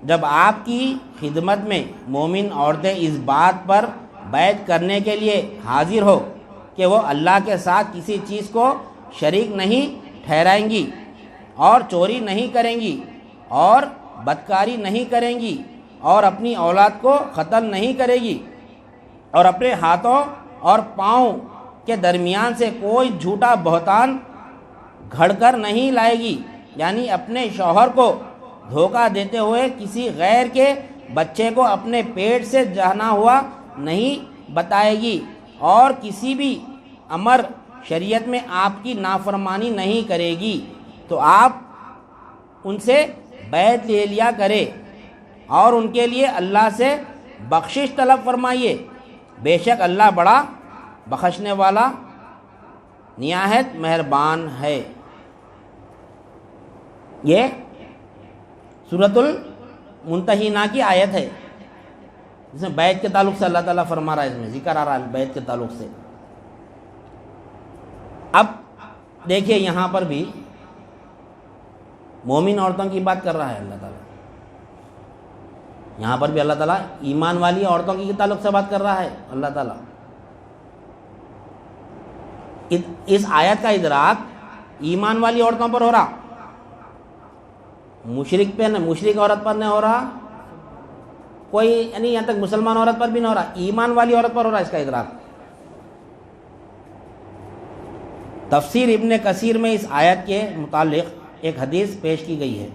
جب آپ کی خدمت میں مومن عورتیں اس بات پر بیعت کرنے کے لیے حاضر ہو کہ وہ اللہ کے ساتھ کسی چیز کو شریک نہیں ٹھہرائیں گی اور چوری نہیں کریں گی اور بدکاری نہیں کریں گی اور اپنی اولاد کو قتل نہیں کرے گی اور اپنے ہاتھوں اور پاؤں کے درمیان سے کوئی جھوٹا بہتان گھڑ کر نہیں لائے گی، یعنی اپنے شوہر کو دھوکہ دیتے ہوئے کسی غیر کے بچے کو اپنے پیٹ سے جہنا ہوا نہیں بتائے گی اور کسی بھی امر شریعت میں آپ کی نافرمانی نہیں کرے گی، تو آپ ان سے بیعت لے لیا کرے اور ان کے لیے اللہ سے بخشش طلب فرمائیے، بے شک اللہ بڑا بخشنے والا نہایت مہربان ہے۔ یہ سورۃ الممتحنہ کی آیت ہے جس میں بیعت کے تعلق سے اللہ تعالیٰ فرما رہا ہے، اس میں ذکر آ رہا ہے بیعت کے تعلق سے۔ اب دیکھیے یہاں پر بھی مومن عورتوں کی بات کر رہا ہے اللہ تعالیٰ، یہاں پر بھی اللہ تعالیٰ ایمان والی عورتوں کے تعلق سے بات کر رہا ہے اللہ تعالیٰ۔ اس آیت کا ادراک ایمان والی عورتوں پر ہو رہا، مشرک عورت پر نہیں ہو رہا، کوئی یعنی یہاں تک مسلمان عورت پر بھی نہیں ہو رہا، ایمان والی عورت پر ہو رہا اس کا ادراک۔ تفسیر ابن کثیر میں اس آیت کے متعلق ایک حدیث پیش کی گئی ہے۔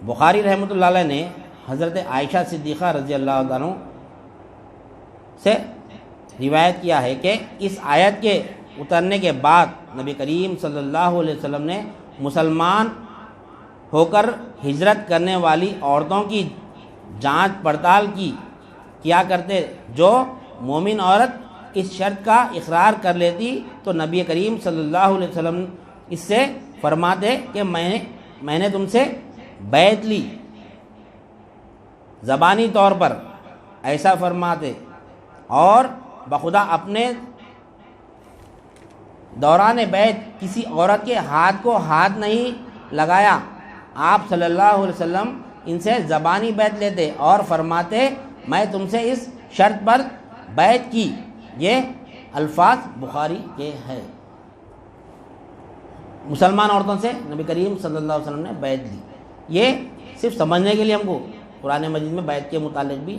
بخاری رحمۃ اللہ علیہ نے حضرت عائشہ صدیقہ رضی اللہ عنہ سے روایت کیا ہے کہ اس آیت کے اترنے کے بعد نبی کریم صلی اللہ علیہ وسلم نے مسلمان ہو کر ہجرت کرنے والی عورتوں کی جانچ پڑتال کیا کرتے، جو مومن عورت اس شرط کا اقرار کر لیتی تو نبی کریم صلی اللہ علیہ وسلم اس سے فرماتے کہ میں نے تم سے بیعت لی، زبانی طور پر ایسا فرماتے، اور بخدا اپنے دوران بیعت کسی عورت کے ہاتھ کو ہاتھ نہیں لگایا، آپ صلی اللہ علیہ وسلم ان سے زبانی بیعت لیتے اور فرماتے میں تم سے اس شرط پر بیعت کی۔ یہ الفاظ بخاری کے ہے۔ مسلمان عورتوں سے نبی کریم صلی اللہ علیہ وسلم نے بیعت لی۔ یہ صرف سمجھنے کے لیے ہم کو قرآن مجید میں بیعت کے متعلق بھی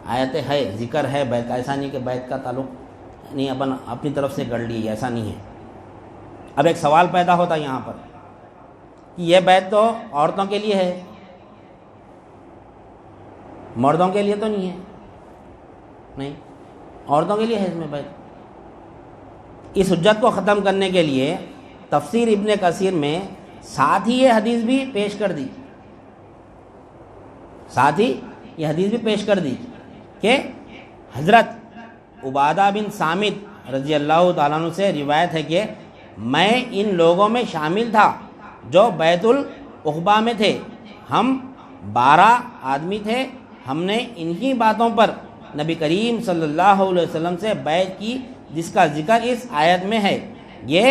آیتیں ہے، ذکر ہے بیعت کا، ایسا نہیں کہ بیعت کا تعلق نہیں اپنی طرف سے گڑھ لی، ایسا نہیں ہے۔ اب ایک سوال پیدا ہوتا ہے یہاں پر کہ یہ بیعت تو عورتوں کے لیے ہے، مردوں کے لیے تو نہیں ہے؟ نہیں، عورتوں کے لیے ہے اس میں بیعت۔ اس حجت کو ختم کرنے کے لیے تفسیر ابن کثیر میں ساتھ ہی یہ حدیث بھی پیش کر دی، کہ حضرت عبادہ بن صامت رضی اللہ تعالیٰ عنہ سے روایت ہے کہ میں ان لوگوں میں شامل تھا جو بیت العقبہ میں تھے، ہم 12 آدمی تھے، ہم نے انہی باتوں پر نبی کریم صلی اللہ علیہ وسلم سے بیعت کی جس کا ذکر اس آیت میں ہے۔ یہ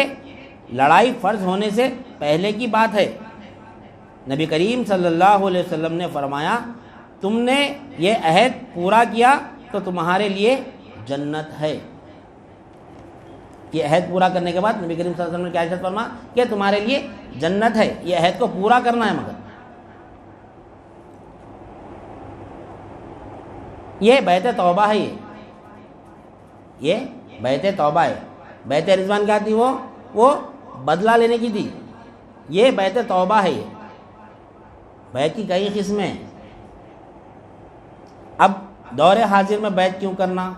لڑائی فرض ہونے سے پہلے کی بات ہے۔ نبی کریم صلی اللہ علیہ وسلم نے فرمایا تم نے یہ عہد پورا کیا تو تمہارے لیے جنت ہے۔ یہ عہد پورا کرنے کے بعد نبی کریم صلی اللہ علیہ وسلم نے کیا ارشاد فرمایا کہ تمہارے لیے جنت ہے، یہ عہد کو پورا کرنا ہے۔ مگر یہ بیت توبہ ہے، یہ بیت توبہ ہے۔ بیت رضوان کیا تھی؟ وہ بدلہ لینے کی تھی، یہ بیت توبہ ہے۔ یہ بیت کی کئی قسمیں ہیں۔ اب دور حاضر میں بیت کیوں کرنا؟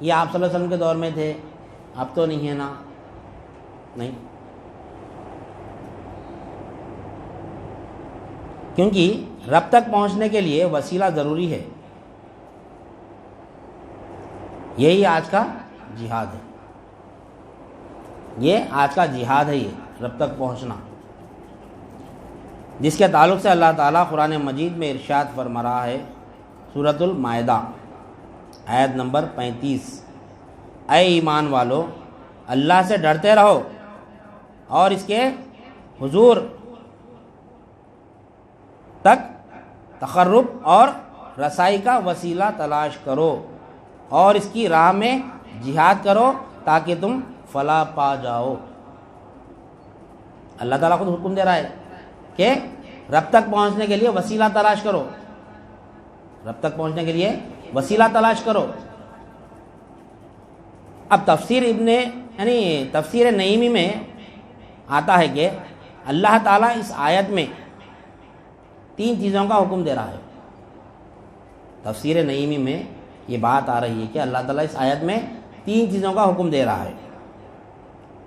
یہ آپ صلی اللہ علیہ وسلم کے دور میں تھے، اب تو نہیں ہے نا، نہیں، کیونکہ رب تک پہنچنے کے لیے وسیلہ ضروری ہے۔ یہی آج کا جہاد ہے، یہ آج کا جہاد ہے، یہ رب تک پہنچنا، جس کے تعلق سے اللہ تعالیٰ قرآن مجید میں ارشاد فرما رہا ہے، سورۃ المائدہ آیت نمبر 35، اے ایمان والو اللہ سے ڈرتے رہو اور اس کے حضور تک تقرب اور رسائی کا وسیلہ تلاش کرو اور اس کی راہ میں جہاد کرو تاکہ تم فلاح پا جاؤ۔ اللہ تعالیٰ خود حکم دے رہا ہے کہ رب تک پہنچنے کے لیے وسیلہ تلاش کرو، رب تک پہنچنے کے لیے وسیلہ تلاش کرو۔ اب تفسیر نعیمی میں آتا ہے کہ اللہ تعالیٰ اس آیت میں 3 چیزوں کا حکم دے رہا ہے۔ تفسیر نعیمی میں یہ بات آ رہی ہے کہ اللہ تعالیٰ اس آیت میں 3 چیزوں کا حکم دے رہا ہے۔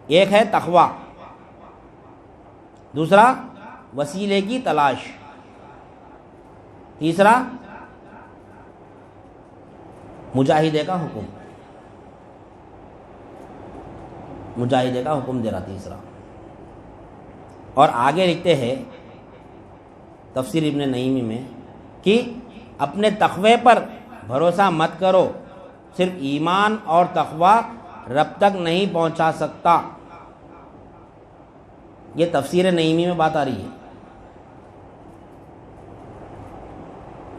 ایک ہے تقویٰ، دوسرا وسیلے کی تلاش، تیسرا مجاہدے کا حکم، مجاہدے کا حکم دے رہا تیسرا۔ اور آگے لکھتے ہیں تفسیر ابن نعیمی میں کہ اپنے تقوی پر بھروسہ مت کرو، صرف ایمان اور تقوی رب تک نہیں پہنچا سکتا۔ یہ تفسیر نعیمی میں بات آ رہی ہے،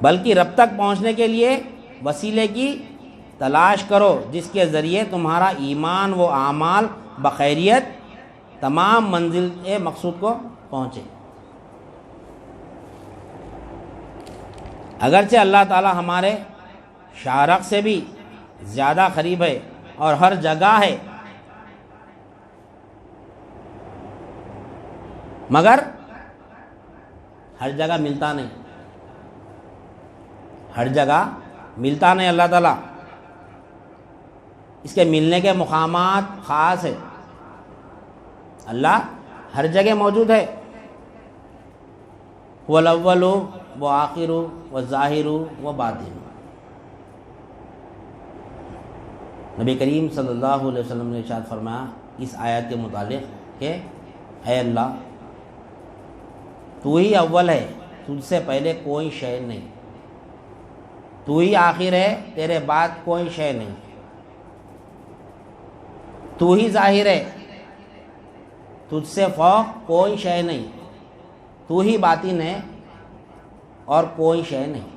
بلکہ رب تک پہنچنے کے لیے وسیلے کی تلاش کرو جس کے ذریعے تمہارا ایمان و اعمال بخیریت تمام منزل مقصود کو پہنچے۔ اگرچہ اللہ تعالی ہمارے شارق سے بھی زیادہ قریب ہے اور ہر جگہ ہے، مگر ہر جگہ ملتا نہیں، ہر جگہ ملتا نہیں اللہ تعالیٰ، اس کے ملنے کے مقامات خاص ہے۔ اللہ ہر جگہ موجود ہے، وہ الاول و آخر و ظاہر و باطن۔ نبی کریم صلی اللہ علیہ وسلم نے ارشاد فرمایا اس آیت کے متعلق کہ اے اللہ تو ہی اول ہے، تجھ سے پہلے کوئی شے نہیں، تو ہی آخر ہے، تیرے بعد کوئی شے نہیں، تو ہی ظاہر ہے، تجھ سے فوق کوئی شے نہیں، تو ہی باطن ہے اور کوئی شے نہیں۔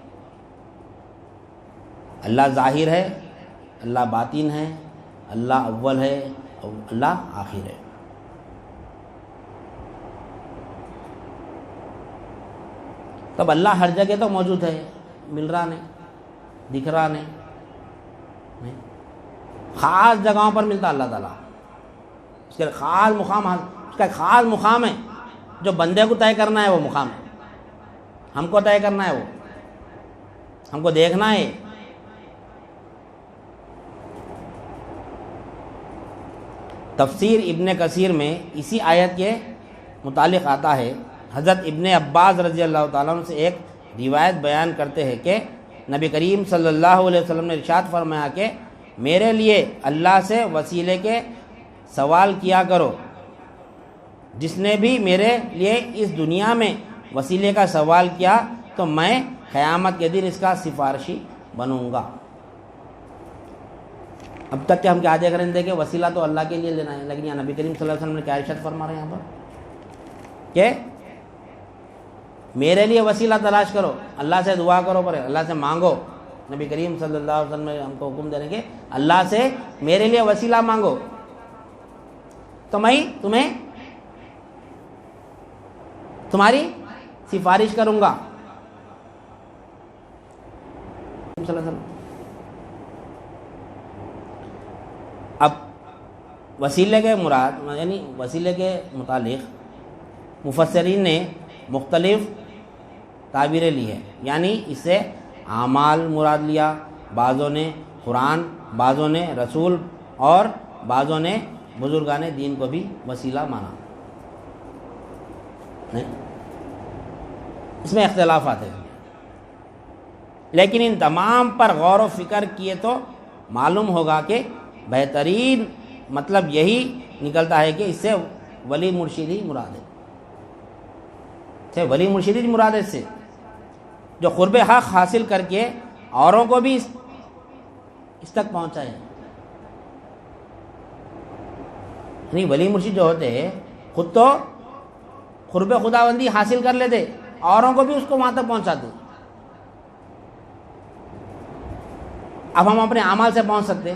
اللہ ظاہر ہے، اللہ باطن ہے، اللہ اول ہے، اللہ آخر ہے۔ تب اللہ ہر جگہ تو موجود ہے، مل رہا نہیں، دکھ رہا نہیں، خاص جگہوں پر ملتا اللہ تعالیٰ، اس کا خاص مقام، اس کا خاص مقام ہے جو بندے کو طے کرنا ہے، وہ مقام ہے، ہم کو طے کرنا ہے، وہ ہم کو دیکھنا ہے۔ تفسیر ابن کثیر میں اسی آیت کے متعلق آتا ہے، حضرت ابن عباس رضی اللہ تعالیٰ عنہ سے ایک روایت بیان کرتے ہیں کہ نبی کریم صلی اللہ علیہ وسلم نے ارشاد فرمایا کہ میرے لیے اللہ سے وسیلے کے سوال کیا کرو، جس نے بھی میرے لیے اس دنیا میں وسیلے کا سوال کیا تو میں قیامت کے دن اس کا سفارشی بنوں گا۔ اب تک کہ ہم کیا دیکھ رہے ہیں کہ وسیلہ تو اللہ کے لیے لینا ہے، لیکن یہاں نبی کریم صلی اللہ علیہ وسلم نے کیا ارشاد فرما رہے ہیں یہاں پر کہ میرے لیے وسیلہ تلاش کرو، اللہ سے دعا کرو، پر اللہ سے مانگو. نبی کریم صلی اللہ علیہ وسلم نے ہم کو حکم دے کہ اللہ سے میرے لیے وسیلہ مانگو تو میں تمہیں تمہاری سفارش کروں گا. صلی اللہ علیہ وسلم. اب وسیلے کے مراد یعنی وسیلے کے متعلق مفسرین نے مختلف تعبیریں لی ہیں. یعنی اس سے اعمال مراد لیا، بعضوں نے قرآن، بعضوں نے رسول اور بعضوں نے بزرگان دین کو بھی وسیلہ مانا. اس میں اختلافات ہیں، لیکن ان تمام پر غور و فکر کیے تو معلوم ہوگا کہ بہترین مطلب یہی نکلتا ہے کہ اس سے ولی مرشد ہی مراد ہے. ولی مرشد ہی مراد ہے اس سے، جو قرب حق حاصل کر کے اوروں کو بھی اس تک پہنچائے. یعنی ولی مرشد جو ہوتے ہیں خود تو قرب خداوندی حاصل کر لیتے، اوروں کو بھی اس کو وہاں تک پہنچاتے. اب ہم اپنے اعمال سے پہنچ سکتے،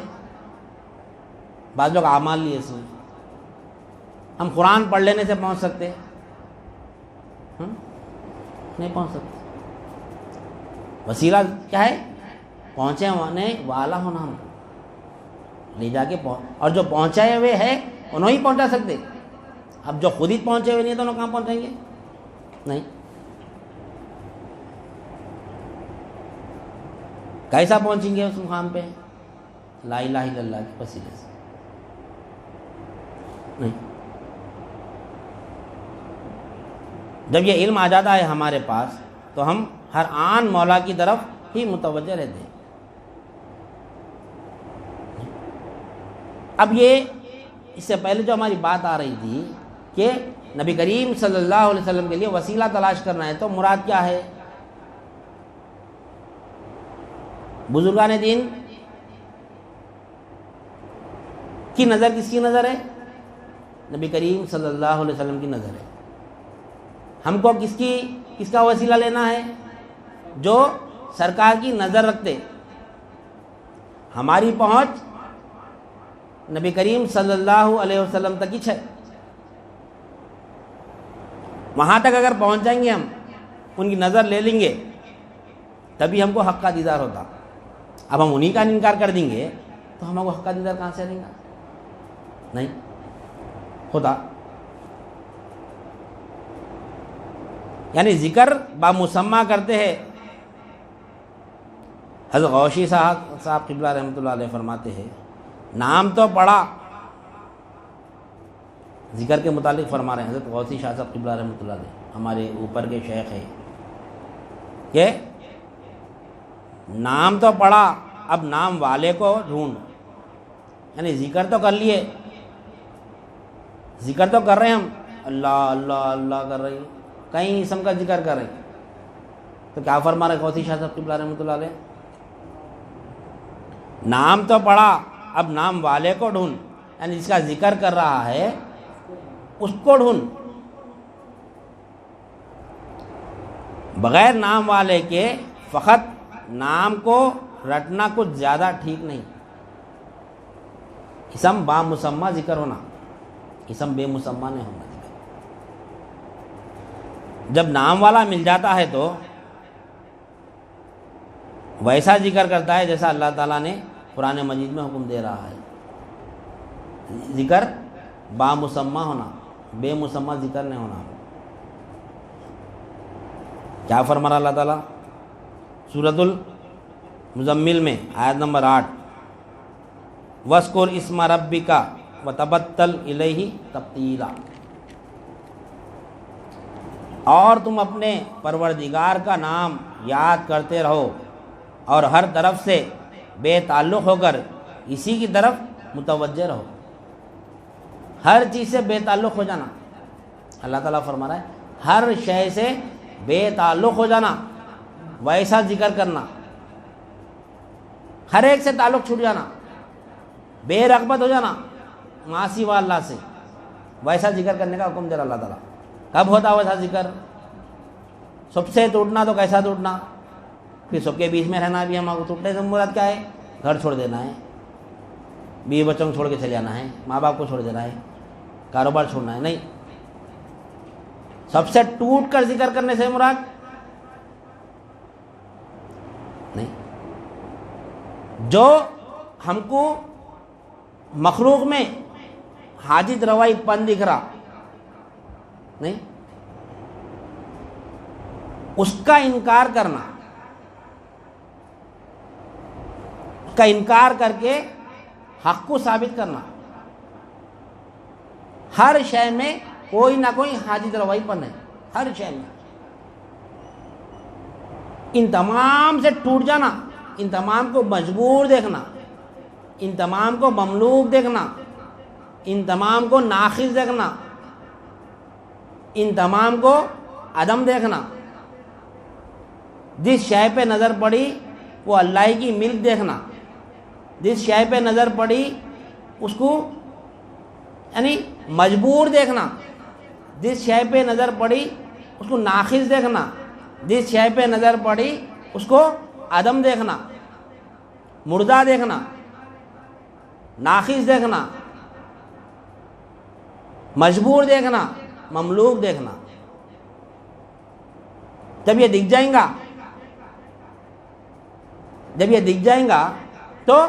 بعض لوگ اعمال لیے اس میں. ہم قرآن پڑھ لینے سے پہنچ سکتے؟ نہیں پہنچ سکتے. وسیلہ کیا ہے؟ پہنچے ہونے والا ہونا. ہم لے جا کے اور جو پہنچائے ہوئے ہیں انہوں ہی پہنچا سکتے. اب جو خود ہی پہنچے ہوئے نہیں تو انہوں کہاں پہنچائیں گے؟ نہیں. کیسا پہنچیں گے اس مقام پہ؟ لا الہ الا اللہ کے وسیلے سے نہیں. جب یہ علم آ جاتا ہے ہمارے پاس تو ہم ہر آن مولا کی طرف ہی متوجہ رہتے ہیں. اب یہ اس سے پہلے جو ہماری بات آ رہی تھی کہ نبی کریم صلی اللہ علیہ وسلم کے لیے وسیلہ تلاش کرنا ہے تو مراد کیا ہے؟ بزرگان دین کی نظر کس کی نظر ہے؟ نبی کریم صلی اللہ علیہ وسلم کی نظر ہے. ہم کو کس کا وسیلہ لینا ہے؟ جو سرکار کی نظر رکھتے. ہماری پہنچ نبی کریم صلی اللہ علیہ وسلم تک ہی ہے. وہاں تک اگر پہنچ جائیں گے، ہم ان کی نظر لے لیں گے تبھی ہم کو حق کا دیدار ہوتا. اب ہم انہی کا انکار کر دیں گے تو ہم کو حق کا دیدار کہاں سے لیں گا؟ نہیں ہوتا. یعنی ذکر بامسمہ کرتے ہیں. حضرت غوثی صاحب قبلہ رحمۃ اللہ علیہ فرماتے ہیں نام تو پڑھا، ذکر کے متعلق فرما رہے ہیں حضرت غوثی شاہ صاحب قبلہ رحمۃ اللہ علیہ، ہمارے اوپر کے شیخ ہیں، کہ نام تو پڑھا، اب نام والے کو ڈھونڈ. یعنی ذکر تو کر لیے، ذکر تو کر رہے ہیں ہم، اللہ اللہ اللہ کر رہے ہیں، کہیں اسم کا ذکر کر رہے ہیں. تو کیا فرما رہے غوثی شاہ صاحب قبلہ رحمۃ اللہ علیہ؟ نام تو پڑھا، اب نام والے کو ڈھونڈ. یعنی جس کا ذکر کر رہا ہے اس کو ڈھونڈ. بغیر نام والے کے فقط نام کو رٹنا کچھ زیادہ ٹھیک نہیں. اسم با مسمہ ذکر ہونا، اسم بے مسمہ نہیں ہونا. جب نام والا مل جاتا ہے تو ویسا ذکر کرتا ہے جیسا اللہ تعالیٰ نے قرآن مجید میں حکم دے رہا ہے. ذکر با مسمہ ہونا، بے مسمہ ذکر نہیں ہونا. کیا فرما رہا اللہ تعالیٰ سورۃ المزمل میں آیت نمبر 8، وَاذْكُرْ اسْمَ رَبِّكَ وَتَبَتَّلْ إِلَيْهِ تَبْتِيلًا. اور تم اپنے پروردگار کا نام یاد کرتے رہو اور ہر طرف سے بے تعلق ہو کر اسی کی طرف متوجہ رہو. ہر چیز سے بے تعلق ہو جانا. اللہ تعالیٰ فرما رہا ہے ہر شے سے بے تعلق ہو جانا، ویسا ذکر کرنا. ہر ایک سے تعلق چھوٹ جانا، بے رغبت ہو جانا ما سوا اللہ سے، ویسا ذکر کرنے کا حکم دے رہا اللہ تعالیٰ. کب ہوتا ویسا ذکر؟ سب سے ٹوٹنا تو کیسا ٹوٹنا؟ پھر سب کے بیچ میں رہنا بھی ہم کو ٹوٹنے سے مراد کیا ہے؟ گھر چھوڑ دینا ہے، بیوی بچوں کو چھوڑ کے چلے جانا ہے، ماں باپ کو چھوڑ دینا ہے، کاروبار چھوڑنا ہے؟ نہیں، سب سے ٹوٹ کر ذکر کرنے سے مراد نہیں۔ جو ہم کو مخلوق میں حاجت روائی پن دکھ رہا نہیں، اس کا انکار کرنا، اس کا انکار کر کے حق کو ثابت کرنا۔ ہر شے میں کوئی نہ کوئی حاجت روائی پن ہے، ہر شے میں۔ ان تمام سے ٹوٹ جانا، ان تمام کو مجبور دیکھنا، ان تمام کو مملوک دیکھنا، ان تمام کو ناقص دیکھنا، ان تمام کو عدم دیکھنا، جس شے پہ نظر پڑی وہ اللہ کی ملک دیکھنا، جس شے پہ نظر پڑی اس کو یعنی مجبور دیکھنا، جس شے پہ نظر پڑی اس کو ناقص دیکھنا، جس شے پہ نظر پڑی اس کو عدم دیکھنا، مردہ دیکھنا، ناقص دیکھنا، مجبور دیکھنا، مملوک دیکھنا۔ جب یہ دکھ جائیں گا، جب یہ دکھ جائیں گا تو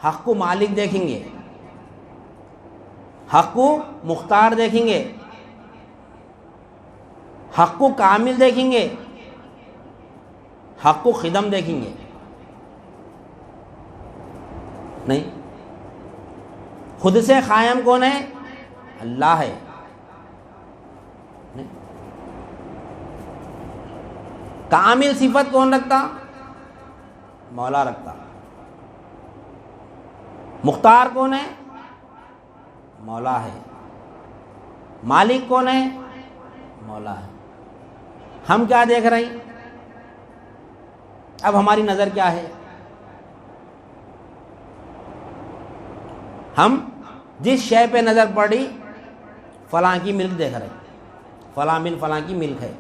حق کو مالک دیکھیں گے، حق کو مختار دیکھیں گے، حق کو کامل دیکھیں گے، حق کو خدم دیکھیں گے۔ نہیں، خود سے قائم کون ہے؟ اللہ ہے۔ نہیں، کامل صفت کون رکھتا؟ مولا رکھتا۔ مختار کون ہے؟ مولا ہے۔ مالک کون ہے؟ مولا ہے۔ ہم کیا دیکھ رہے ہیں؟ اب ہماری نظر کیا ہے؟ ہم جس شے پہ نظر پڑی فلاں کی ملک دیکھ رہے ہیں، فلاں بن فلاں کی ملک ہے۔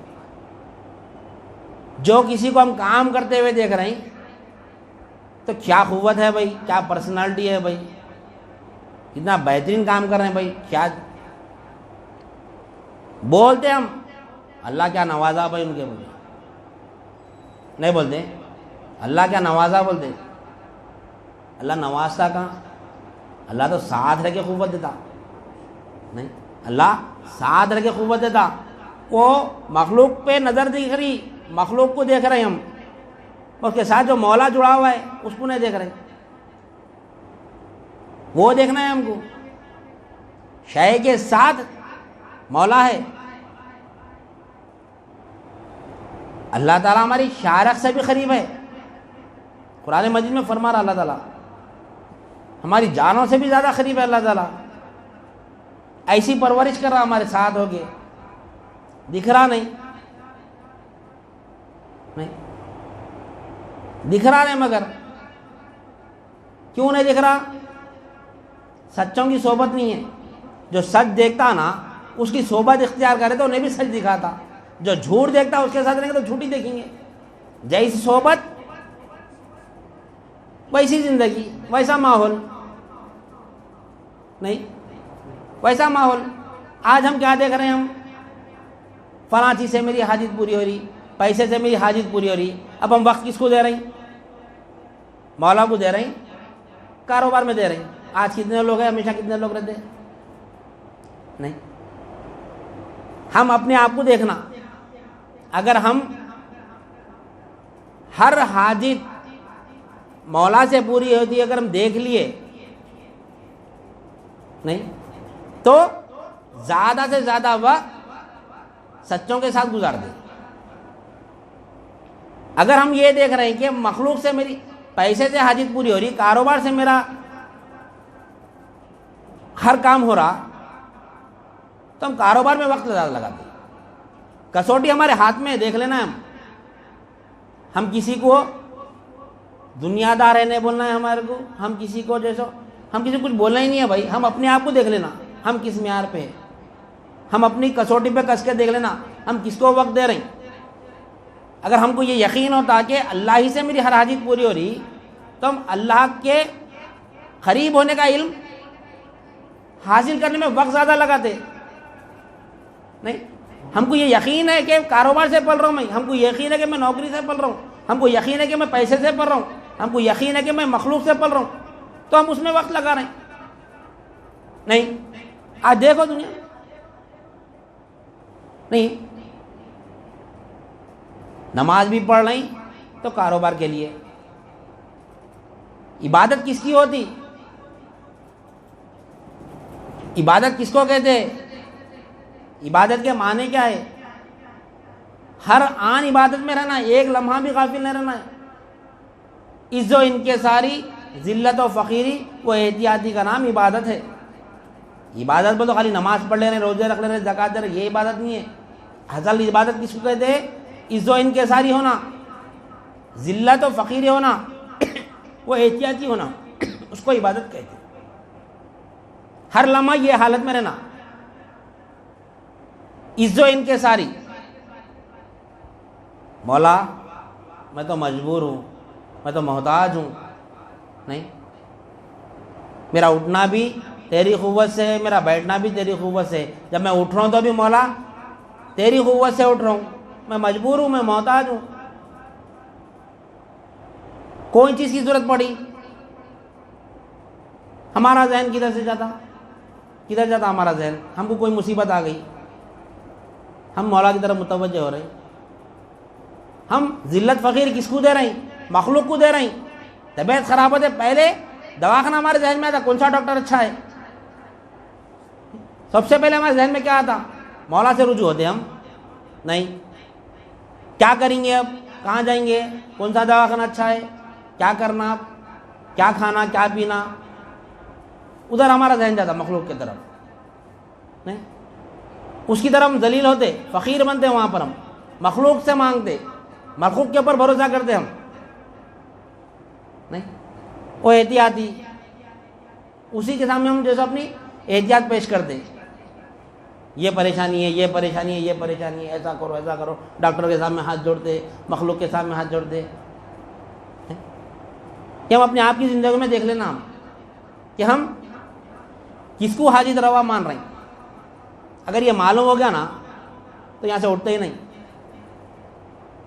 جو کسی کو ہم کام کرتے ہوئے دیکھ رہے ہیں تو کیا قوت ہے بھائی، کیا پرسنالٹی ہے بھائی، کتنا بہترین کام کر رہے ہیں بھائی، کیا بولتے ہم اللہ کیا نوازا بھائی ان کے، بولے نہیں بولتے اللہ کیا نوازا، بولتے اللہ نوازتا کہاں؟ اللہ تو ساتھ رہ کے قوت دیتا۔ نہیں، اللہ ساتھ رہ کے قوت دیتا۔ وہ مخلوق پہ نظر دکھ رہی، مخلوق کو دیکھ رہے ہم، اس کے ساتھ جو مولا جڑا ہوا ہے اس کو نہیں دیکھ رہے، وہ دیکھنا ہے ہم کو۔ شے کے ساتھ مولا ہے۔ اللہ تعالیٰ ہماری شارخ سے بھی قریب ہے۔ قرآن مجید میں فرما رہا اللہ تعالیٰ ہماری جانوں سے بھی زیادہ قریب ہے۔ اللہ تعالیٰ ایسی پرورش کر رہا ہمارے ساتھ ہو کے، دکھ رہا نہیں، نہیں دکھ رہا نہیں، مگر کیوں نہیں دکھ رہا؟ سچوں کی صحبت نہیں ہے۔ جو سچ دیکھتا نا اس کی صحبت اختیار کرے تو انہیں بھی سچ دکھاتا، جو جھوٹ دیکھتا اس کے ساتھ رہیں گے تو جھوٹ ہی دیکھیں گے۔ جیسی صحبت ویسی زندگی، ویسا ماحول، نہیں ویسا ماحول۔ آج ہم کیا دیکھ رہے ہیں؟ ہم فلاں چیز سے میری حاجت پوری ہو رہی، پیسے سے میری حاجت پوری ہو رہی، اب ہم وقت کس کو دے رہے ہیں؟ مولا کو دے رہے ہیں، کاروبار میں دے رہے ہیں۔ آج کتنے لوگ ہیں؟ ہمیشہ کتنے لوگ رہتے ہیں؟ نہیں، ہم اپنے آپ کو دیکھنا۔ اگر ہم ہر حاجت مولا سے پوری ہوتی ہے اگر ہم دیکھ لیے نہیں تو زیادہ سے زیادہ وقت سچوں کے ساتھ گزار دیں۔ اگر ہم یہ دیکھ رہے ہیں کہ مخلوق سے میری پیسے سے حاجت پوری ہو رہی، کاروبار سے میرا ہر کام ہو رہا، تو ہم کاروبار میں وقت زیادہ لگاتے ہیں۔ کسوٹی ہمارے ہاتھ میں، دیکھ لینا ہے۔ ہم کسی کو دنیا دار ہے نہیں بولنا ہے ہمارے کو، ہم کسی کو جیسا ہم کسی کو کچھ بولنا ہی نہیں ہے بھائی۔ ہم اپنے آپ کو دیکھ لینا ہم کس معیار پہ ہے، ہم اپنی کسوٹی پہ کس کے دیکھ لینا ہم کس کو وقت دے رہے ہیں؟ اگر ہم کو یہ یقین ہوتا کہ اللہ ہی سے میری ہر حاجت پوری ہو رہی تو ہم اللہ کے قریب ہونے کا علم حاصل کرنے میں وقت زیادہ لگاتے. نہیں, ہم کو یہ یقین ہے کہ کاروبار سے پل رہا ہوں میں, ہم کو یقین ہے کہ میں نوکری سے پل رہا ہوں, ہم کو یقین ہے کہ میں پیسے سے پل رہا ہوں, ہم کو یقین ہے کہ میں مخلوق سے پل رہا ہوں, تو ہم اس میں وقت لگا رہے ہیں. نہیں, آج دیکھو دنیا نہیں, نماز بھی پڑھ رہی تو کاروبار کے لیے. عبادت کس کی ہوتی؟ عبادت کس کو کہتے ہیں؟ عبادت کے معنی کیا ہے؟ ہر آن عبادت میں رہنا ہے, ایک لمحہ بھی غافل نہیں رہنا ہے. عز و انکساری, ذلت و فقیری وہ احتیاطی کا نام عبادت ہے. عبادت بولو خالی نماز پڑھ لے رہے, روزے رکھ لے رہے, زکات دے رہے, یہ عبادت نہیں ہے. اصل عبادت کس کو کہتے ہیں؟ عز و انکساری ہونا, ذلت و فقیر ہونا, وہ احتیاطی ہونا, اس کو عبادت کہتے ہیں. ہر لمحہ یہ حالت میں رہنا, عز و انکساری. مولا میں تو مجبور ہوں, میں تو محتاج ہوں, نہیں, میرا اٹھنا بھی تیری قوت سے ہے, میرا بیٹھنا بھی تیری قوت سے ہے. جب میں اٹھ رہا ہوں تو بھی مولا تیری قوت سے اٹھ رہا ہوں, میں مجبور ہوں, میں محتاج ہوں. کوئی چیز کی ضرورت پڑی, ہمارا ذہن کدھر سے جاتا, کدھر جاتا ہمارا ذہن؟ ہم کو کوئی مصیبت آ گئی, ہم مولا کی طرف متوجہ ہو رہے ہیں. ہم ذلت فقیر کس کو دے رہے ہیں؟ مخلوق کو دے رہے ہیں. طبیعت خراب ہوتے پہلے دواخانہ ہمارے ذہن میں آتا, کون سا ڈاکٹر اچھا ہے. سب سے پہلے ہمارے ذہن میں کیا آتا؟ مولا سے رجوع ہوتے ہم. نہیں, کیا کریں گے, اب کہاں جائیں گے, کون سا دواخانہ اچھا ہے, کیا کرنا, کیا کھانا, کیا پینا, ادھر ہمارا ذہن جاتا مخلوق کی طرف. نہیں, اس کی طرف ہم ذلیل ہوتے, فقیر بنتے, وہاں پر ہم مخلوق سے مانگتے, مخلوق کے اوپر بھروسہ کرتے ہم. نہیں, وہ احتیاطی, اسی کے سامنے ہم جیسے اپنی احتیاط پیش کرتے, یہ پریشانی ہے, یہ پریشانی ہے, یہ پریشانی ہے, ایسا کرو, ایسا کرو. ڈاکٹر کے سامنے ہاتھ جوڑتے, مخلوق کے سامنے ہاتھ جوڑتے. کہ ہم اپنے آپ کی زندگی میں دیکھ لینا ہم کہ ہم کس کو حاجت روا مان رہے ہیں. اگر یہ معلوم ہو گیا نا تو یہاں سے اٹھتے ہی نہیں.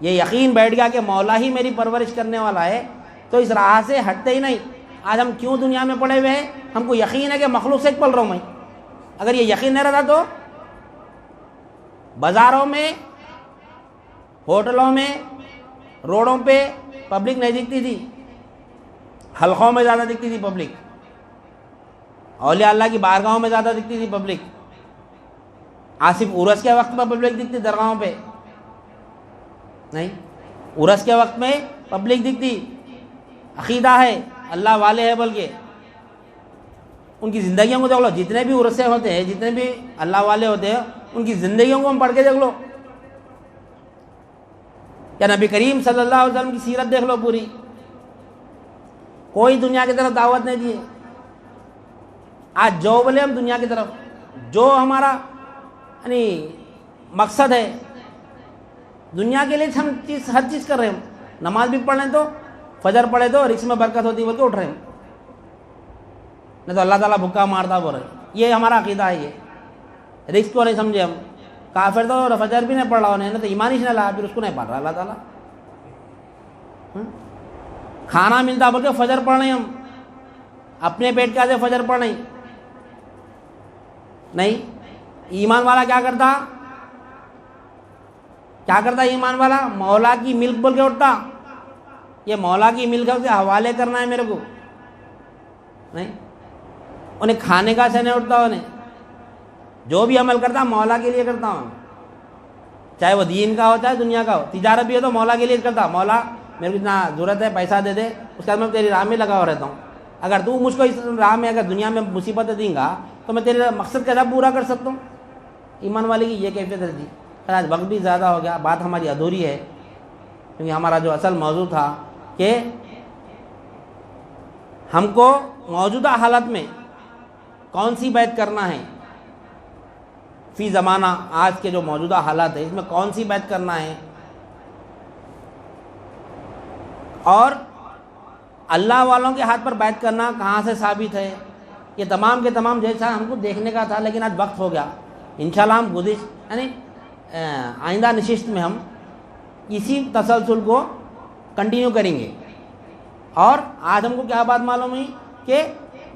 یہ یقین بیٹھ گیا کہ مولا ہی میری پرورش کرنے والا ہے, تو اس راہ سے ہٹتے ہی نہیں. آج ہم کیوں دنیا میں پڑے ہوئے ہیں؟ ہم کو یقین ہے کہ مخلوق سے پل رہا ہوں میں. اگر یہ یقین نہیں رہتا تو بازاروں میں, ہوٹلوں میں, روڈوں پہ پبلک نہیں دکھتی تھی, حلقوں میں زیادہ دکھتی تھی پبلک, اولیاء اللہ کی بارگاہوں میں زیادہ دکھتی تھی پبلک. آصف عرس کے وقت میں پبلک دکھتی درگاہوں پہ, نہیں, عرس کے وقت میں پبلک دکھتی. عقیدہ ہے, اللہ والے ہیں, بلکہ ان کی زندگیوں کو دیکھ لو, جتنے بھی عرصے ہوتے ہیں, جتنے بھی اللہ والے ہوتے ہیں, ان کی زندگیوں کو ہم پڑھ کے دیکھ لو, یا نبی کریم صلی اللہ علیہ وسلم کی سیرت دیکھ لو پوری. کوئی دنیا کی طرف دعوت نہیں دی ہے. آج جو بولے ہم دنیا کی طرف, جو ہمارا یعنی مقصد ہے دنیا کے لیے ہم ہر چیز کر رہے ہیں. نماز بھی پڑھ لیں تو فجر پڑھے تو رزق میں برکت ہوتی بول کے اٹھ رہے ہیں, نہیں تو اللہ تعالیٰ بھوکا مارتا بول رہے. یہ ہمارا عقیدہ ہے. یہ رزق کو نہیں سمجھے ہم. کافر تو فجر بھی نہیں پڑھ رہا انہیں, تو ایمان ہی نہیں لایا, پھر اس کو نہیں پڑھ رہا اللہ تعالیٰ. کھانا ملتا بول کے فجر پڑھ رہے ہیں ہم, اپنے پیٹ کا سے فجر پڑھ رہے ہیں. نہیں, ایمان والا کیا کرتا, کیا کرتا ایمان والا؟ مولا کی ملک بول کے اٹھتا. یہ مولا کی ملک کے حوالے کرنا ہے میرے کو, نہیں, انہیں کھانے کا سے نہیں اٹھتا. انہیں جو بھی عمل کرتا مولا کے لیے کرتا ہوں, چاہے وہ دین کا ہو چاہے دنیا کا ہو. تجارت بھی ہو تو مولا کے لیے کرتا, مولا میرے کو اتنا ضرورت ہے, پیسہ دے دے, اس کے بعد میں تیری راہ میں لگا ہوا رہتا ہوں. اگر تو مجھ کو اس راہ میں اگر دنیا میں مصیبتیں دیں گا تو میں تیرے مقصد کیسا پورا کر سکتا ہوں. ایمان والے کی یہ کیفیت رہتی. آج وقت بھی زیادہ ہو گیا, بات ہماری ادھوری ہے, کیونکہ ہمارا جو اصل موضوع تھا کہ ہم کو موجودہ حالت میں کون سی بیعت کرنا ہے, فی زمانہ آج کے جو موجودہ حالات ہے اس میں کون سی بیعت کرنا ہے، اور اللہ والوں کے ہاتھ پر بیعت کرنا کہاں سے ثابت ہے، یہ تمام کے تمام جیسا ہم کو دیکھنے کا تھا، لیکن آج وقت ہو گیا۔ انشاءاللہ ہم یعنی آئندہ نشست میں ہم اسی تسلسل کو کنٹینیو کریں گے۔ اور آج ہم کو کیا بات معلوم ہوئی کہ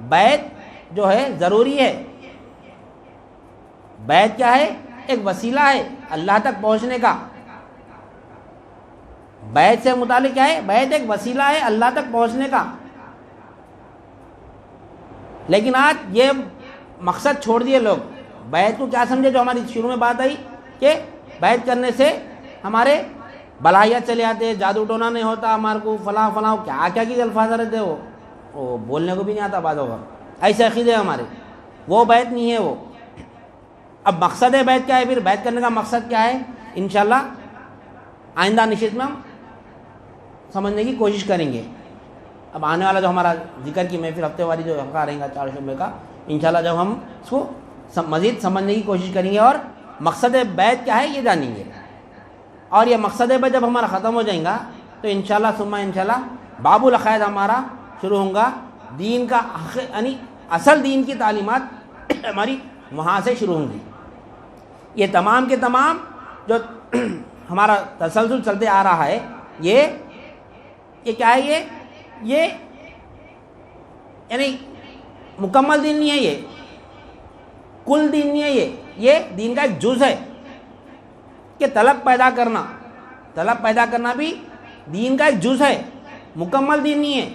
بیعت جو ہے ضروری ہے۔ بیعت کیا ہے؟ ایک وسیلہ ہے اللہ تک پہنچنے کا۔ بیعت سے متعلق کیا ہے؟ بیعت ایک وسیلہ ہے اللہ تک پہنچنے کا۔ لیکن آج یہ مقصد چھوڑ دیے لوگ۔ بیعت کو کیا سمجھے؟ جو ہماری شروع میں بات آئی کہ بیعت کرنے سے ہمارے بلائیات چلے آتے، جادو ٹونا نہیں ہوتا ہمارے کو، فلاں فلاں کیا کیا کی الفاظ رہتے، وہ بولنے کو بھی نہیں آتا باتوں کا، ایسے عقیدے ہمارے، وہ بیعت نہیں ہے وہ۔ اب مقصد ہے بیعت کیا ہے؟ پھر بیعت کرنے کا مقصد کیا ہے؟ انشاءاللہ آئندہ نشست میں ہم سمجھنے کی کوشش کریں گے۔ اب آنے والا جو ہمارا ذکر کی محفل ہفتے والی جو ہفتہ رہیں گا 4 شعبے کا، انشاءاللہ جب ہم اس کو مزید سمجھنے کی کوشش کریں گے اور مقصد بیعت کیا ہے یہ جانیں گے، اور یہ مقصد بیعت جب ہمارا ختم ہو جائیں گا تو انشاءاللہ ثم انشاءاللہ باب العقائد ہمارا شروع ہوگا۔ دین کا یعنی اصل دین کی تعلیمات ہماری وہاں سے شروع ہوں گی۔ یہ تمام کے تمام جو ہمارا تسلسل چلتے آ رہا ہے یہ کیا ہے؟ یہ یعنی مکمل دین نہیں ہے، یہ کل دین نہیں ہے، یہ دین کا ایک جز ہے کہ طلب پیدا کرنا بھی دین کا ایک جز ہے، مکمل دین نہیں ہے۔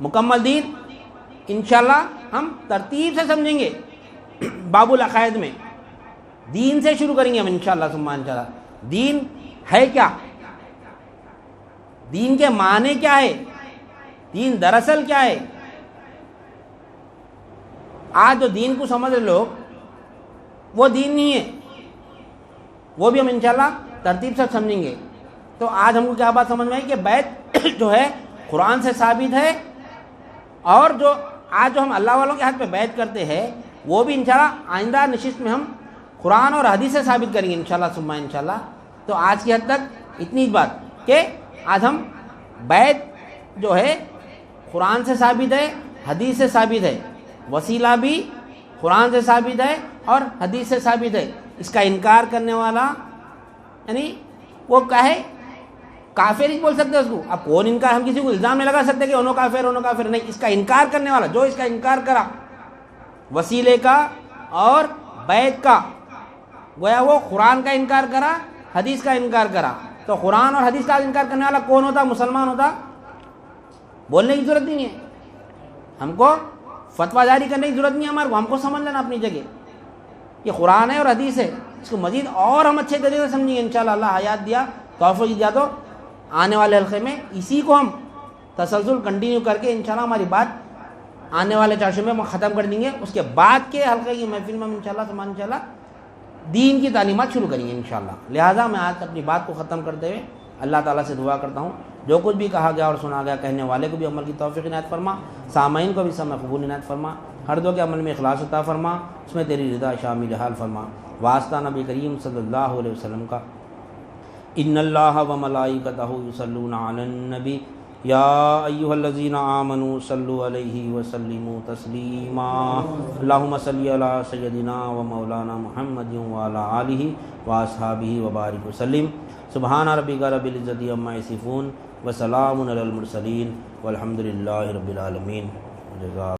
مکمل دین انشاءاللہ ہم ترتیب سے سمجھیں گے۔ باب العقائد میں دین سے شروع کریں گے ہم انشاءاللہ ثم انشاءاللہ۔ دین ہے کیا؟ دین کے معنی کیا ہے؟ دین دراصل کیا ہے؟ آج جو دین کو سمجھ رہے لوگ وہ دین نہیں ہے، وہ بھی ہم انشاءاللہ ترتیب سے سمجھیں گے۔ تو آج ہم کو کیا بات سمجھ میں آئی کہ بیعت جو ہے قرآن سے ثابت ہے، اور جو آج جو ہم اللہ والوں کے ہاتھ پہ بیعت کرتے ہیں وہ بھی انشاءاللہ آئندہ نشست میں ہم قرآن اور حدیث سے ثابت کریں گے انشاءاللہ ثم انشاءاللہ۔ تو آج کی حد تک اتنی بات کہ آج ہم بیعت جو ہے قرآن سے ثابت ہے، حدیث سے ثابت ہے، وسیلہ بھی قرآن سے ثابت ہے اور حدیث سے ثابت ہے۔ اس کا انکار کرنے والا یعنی وہ کیا ہے؟ کافر نہیں بول سکتے اس کو۔ اب کون انکار، ہم کسی کو الزام نہیں لگا سکتے کہ انہوں کافر نہیں۔ اس کا انکار کرنے والا جو اس کا انکار کرا وسیلے کا اور بیعت کا، گویا وہ قرآن کا انکار کرا، حدیث کا انکار کرا۔ تو قرآن اور حدیث کا انکار کرنے والا کون ہوتا؟ مسلمان ہوتا۔ بولنے کی ضرورت نہیں ہے، ہم کو فتویٰ جاری کرنے کی ضرورت نہیں ہے، ہمارے کو ہم کو سمجھ لینا اپنی جگہ یہ قرآن ہے اور حدیث ہے۔ اس کو مزید اور ہم اچھے طریقے سے سمجھیں گے انشاءاللہ، اللہ حیات دیا، توفیق دیا تو آنے والے حلقے میں اسی کو ہم تسلسل کنٹینیو کر کے انشاءاللہ ہماری بات آنے والے 4 شعبے میں ختم کر دیں گے۔ اس کے بعد کے حلقے کی محفل میں ہم انشاءاللہ دین کی تعلیمات شروع کریں گے انشاءاللہ۔ لہٰذا میں آج اپنی بات کو ختم کرتے ہوئے اللہ تعالیٰ سے دعا کرتا ہوں جو کچھ بھی کہا گیا اور سنا گیا، کہنے والے کو بھی عمل کی توفیق عنایت فرما، سامعین کو بھی سب میں قبول عنایت فرما، ہر دو کے عمل میں اخلاص عطا فرما، اس میں تیری رضا شامل حال فرما۔ واسطہ نبی کریم صلی اللہ علیہ وسلم کا۔ ان اللہ و ملائکتہ یصلون علی النبی یا ایھا الذین آمنوا صلوا علیہ وسلموا تسلیما۔ اللہم صلی علی سیدنا و مولانا محمد وعلی آلہ واصحابہ وبارک وسلم۔ سبحان ربک رب العزۃ عما یصفون وسلام علی المرسلین والحمد للہ رب العالمین۔ جزاک